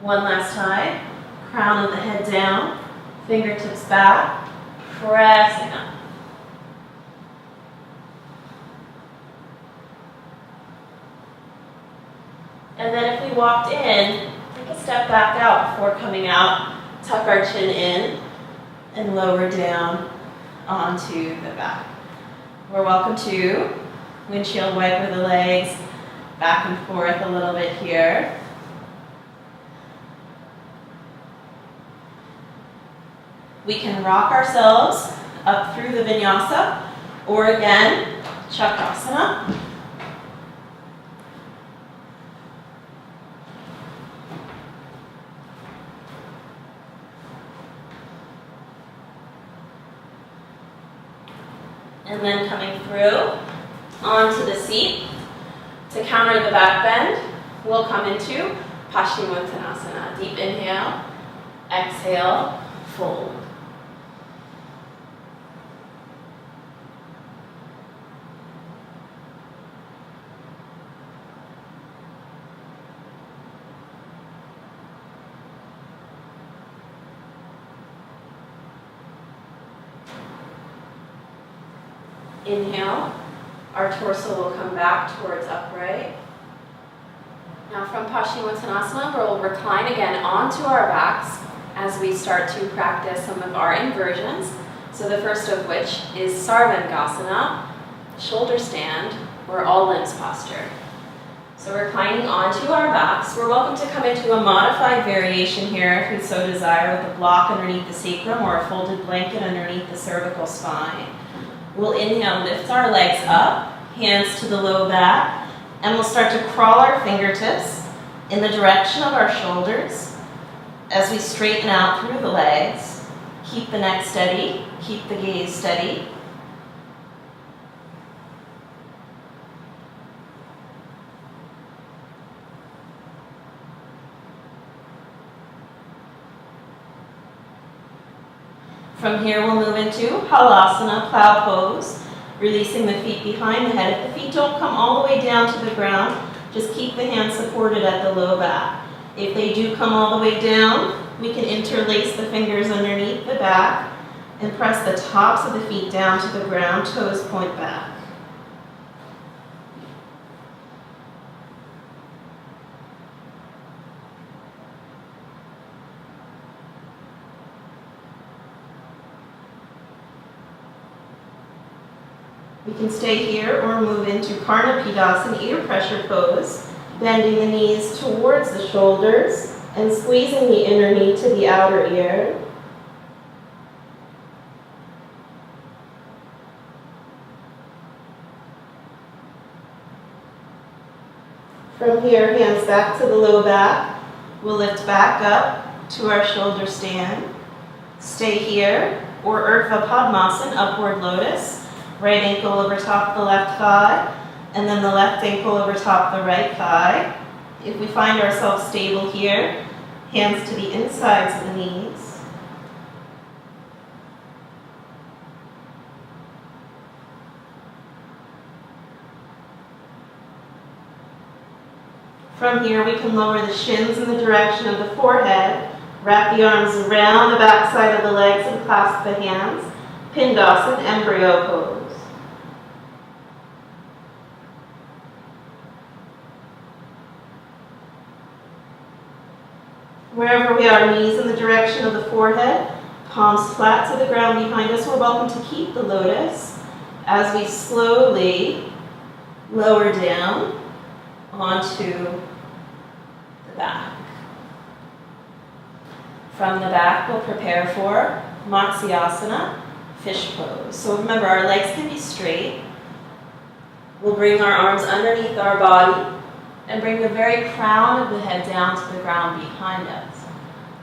One last time, crown of the head down, fingertips back, pressing up. And then if we walked in, take a step back out before coming out. Tuck our chin in and lower down onto the back. We're welcome to windshield wiper the legs back and forth a little bit here. We can rock ourselves up through the Vinyasa, or again, Chakrasana. And then coming through onto the seat. To counter the back bend, we'll come into Paschimottanasana. Deep inhale, exhale, fold. Inhale, our torso will come back towards upright. Now from Paschimottanasana, we'll recline again onto our backs as we start to practice some of our inversions. So the first of which is Sarvangasana, shoulder stand, or all limbs posture. So reclining onto our backs, we're welcome to come into a modified variation here if we so desire, with a block underneath the sacrum or a folded blanket underneath the cervical spine. We'll inhale, lift our legs up, hands to the low back, and we'll start to crawl our fingertips in the direction of our shoulders as we straighten out through the legs. Keep the neck steady, keep the gaze steady. From here, we'll move into Halasana, plow pose, releasing the feet behind the head. If the feet don't come all the way down to the ground, just keep the hands supported at the low back. If they do come all the way down, we can interlace the fingers underneath the back and press the tops of the feet down to the ground, toes point back. We can stay here or move into Karnapidasana, ear pressure pose, bending the knees towards the shoulders and squeezing the inner knee to the outer ear. From here, hands back to the low back. We'll lift back up to our shoulder stand. Stay here, or Urdhva Padmasana, upward lotus. Right ankle over top the left thigh, and then the left ankle over top the right thigh. If we find ourselves stable here, hands to the insides of the knees. From here, we can lower the shins in the direction of the forehead, wrap the arms around the back side of the legs and clasp the hands. Pindasana, embryo pose. Wherever we are, knees in the direction of the forehead, palms flat to the ground behind us, we're welcome to keep the lotus as we slowly lower down onto the back. From the back, we'll prepare for Marichyasana, fish pose. So remember, our legs can be straight. We'll bring our arms underneath our body and bring the very crown of the head down to the ground behind us.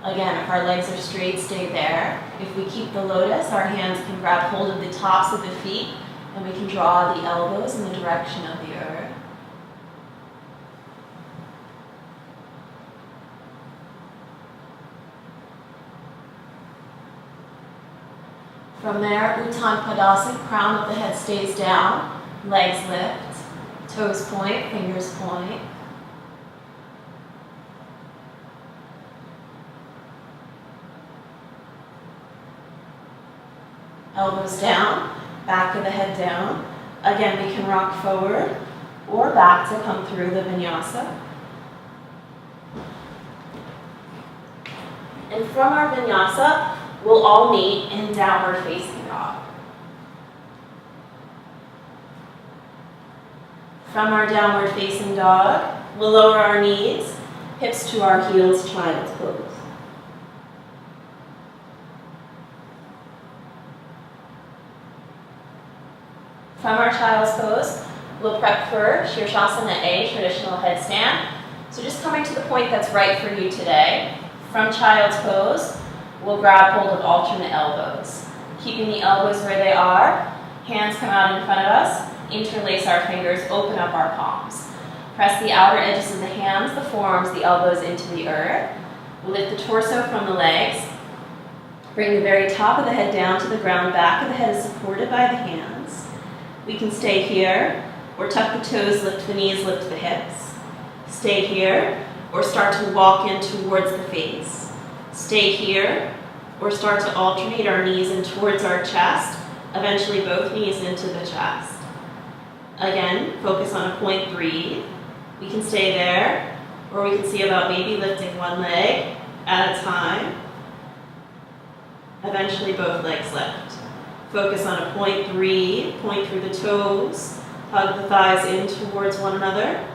Again, if our legs are straight, stay there. If we keep the lotus, our hands can grab hold of the tops of the feet and we can draw the elbows in the direction of the earth. From there, Uttan Padasana, crown of the head stays down, legs lift, toes point, fingers point. Elbows down, back of the head down. Again, we can rock forward or back to come through the Vinyasa. And from our Vinyasa, we'll all meet in downward facing dog. From our downward facing dog, we'll lower our knees, hips to our heels, child's pose. From our child's pose, we'll prep for sirsasana A, traditional headstand. So just coming to the point that's right for you today. From child's pose, we'll grab hold of alternate elbows. Keeping the elbows where they are, hands come out in front of us, interlace our fingers, open up our palms. Press the outer edges of the hands, the forearms, the elbows into the earth. We'll lift the torso from the legs. Bring the very top of the head down to the ground, back of the head is supported by the hands. We can stay here, or tuck the toes, lift the knees, lift the hips. Stay here, or start to walk in towards the face. Stay here, or start to alternate our knees in towards our chest, eventually both knees into the chest. Again, focus on a point, breathe. We can stay there, or we can see about maybe lifting one leg at a time. Eventually both legs lift. Focus on a point. Breathe. Point through the toes. Hug the thighs in towards one another.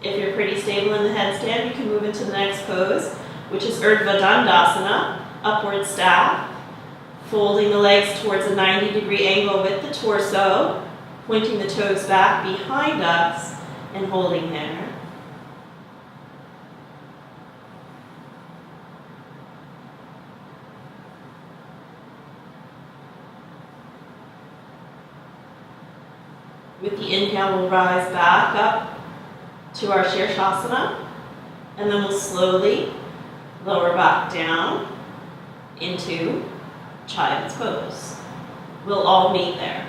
If you're pretty stable in the headstand, you can move into the next pose, which is Urdhva Dandasana, upward staff. Folding the legs towards a 90-degree angle with the torso, pointing the toes back behind us, and holding there. With the inhale, we'll rise back up to our sirsasana, and then we'll slowly lower back down into child's pose. We'll all meet there.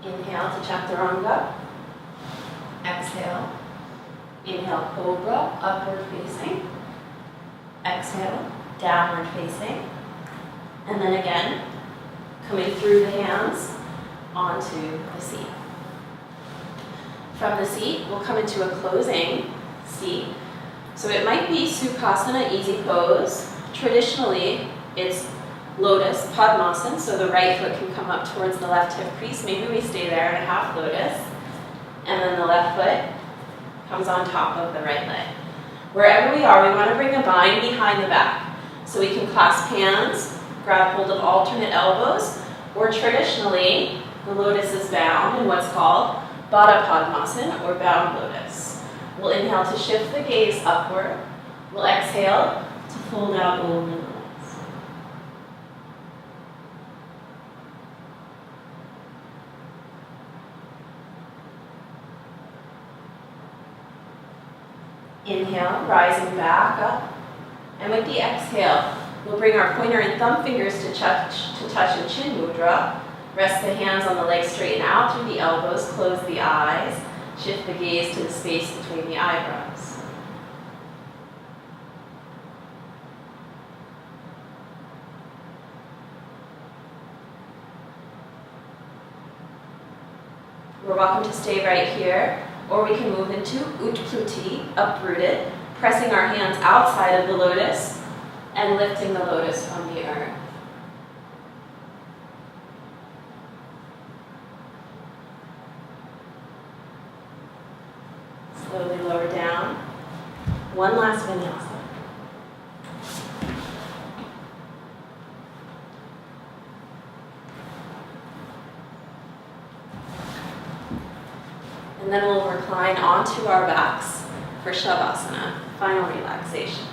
Inhale to chaturanga. Exhale. Inhale, cobra, upward facing. Exhale, downward facing. And then again, coming through the hands onto the seat. From the seat, we'll come into a closing seat. So it might be Sukhasana, easy pose. Traditionally, it's lotus, Padmasana, so the right foot can come up towards the left hip crease. Maybe we stay there in a half lotus. And then the left foot comes on top of the right leg. Wherever we are, we want to bring a bind behind the back. So we can clasp hands, grab hold of alternate elbows, or traditionally, the lotus is bound in what's called Baddha Padmasana, or bound lotus. We'll inhale to shift the gaze upward. We'll exhale to fold out over the legs. Inhale, rising back up. And with the exhale, we'll bring our pointer and thumb fingers to touch in chin mudra. Rest the hands on the legs, straighten out through the elbows, close the eyes. Shift the gaze to the space between the eyebrows. We're welcome to stay right here, or we can move into Utpluti, uprooted, pressing our hands outside of the lotus and lifting the lotus from the earth. Slowly lower down. One last vinyasa. And then we'll recline onto our backs for Shavasana, final relaxation.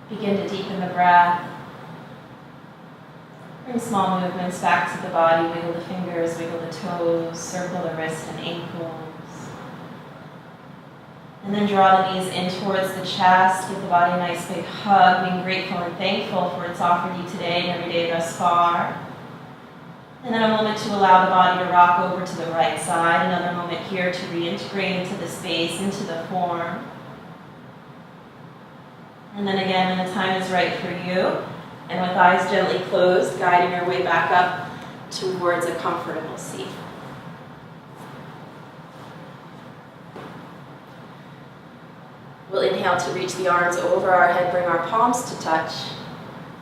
Begin to deepen the breath. Bring small movements back to the body. Wiggle the fingers, wiggle the toes, circle the wrists and ankles. And then draw the knees in towards the chest. Give the body a nice big hug, being grateful and thankful for its offered you today and every day thus far. And then a moment to allow the body to rock over to the right side. Another moment here to reintegrate into the space, into the form. And then again, when the time is right for you, and with eyes gently closed, guiding your way back up towards a comfortable seat. We'll inhale to reach the arms over our head, bring our palms to touch.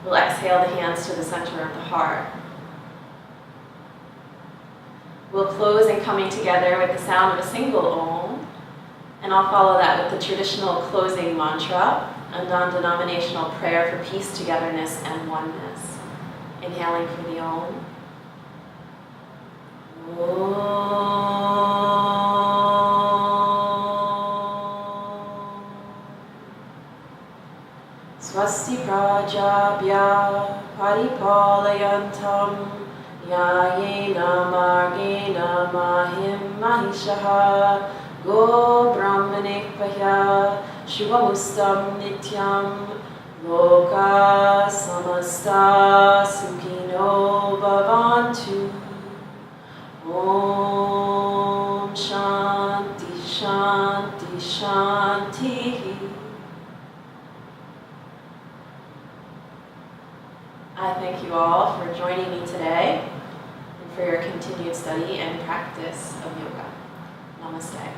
We'll exhale the hands to the center of the heart. We'll close in coming together with the sound of a single Om, and I'll follow that with the traditional closing mantra. a non-denominational prayer for peace, togetherness, and oneness. Inhaling for the Om. Swasti Prajabhya Paripalayantam Yayena Margena Mahim Mahishaha Go Brahmanekvaya Shivamustam Nityam Loka Samasta Sukhino Bhavantu Om Shanti Shanti Shanti. I thank you all for joining me today and for your continued study and practice of yoga. Namaste.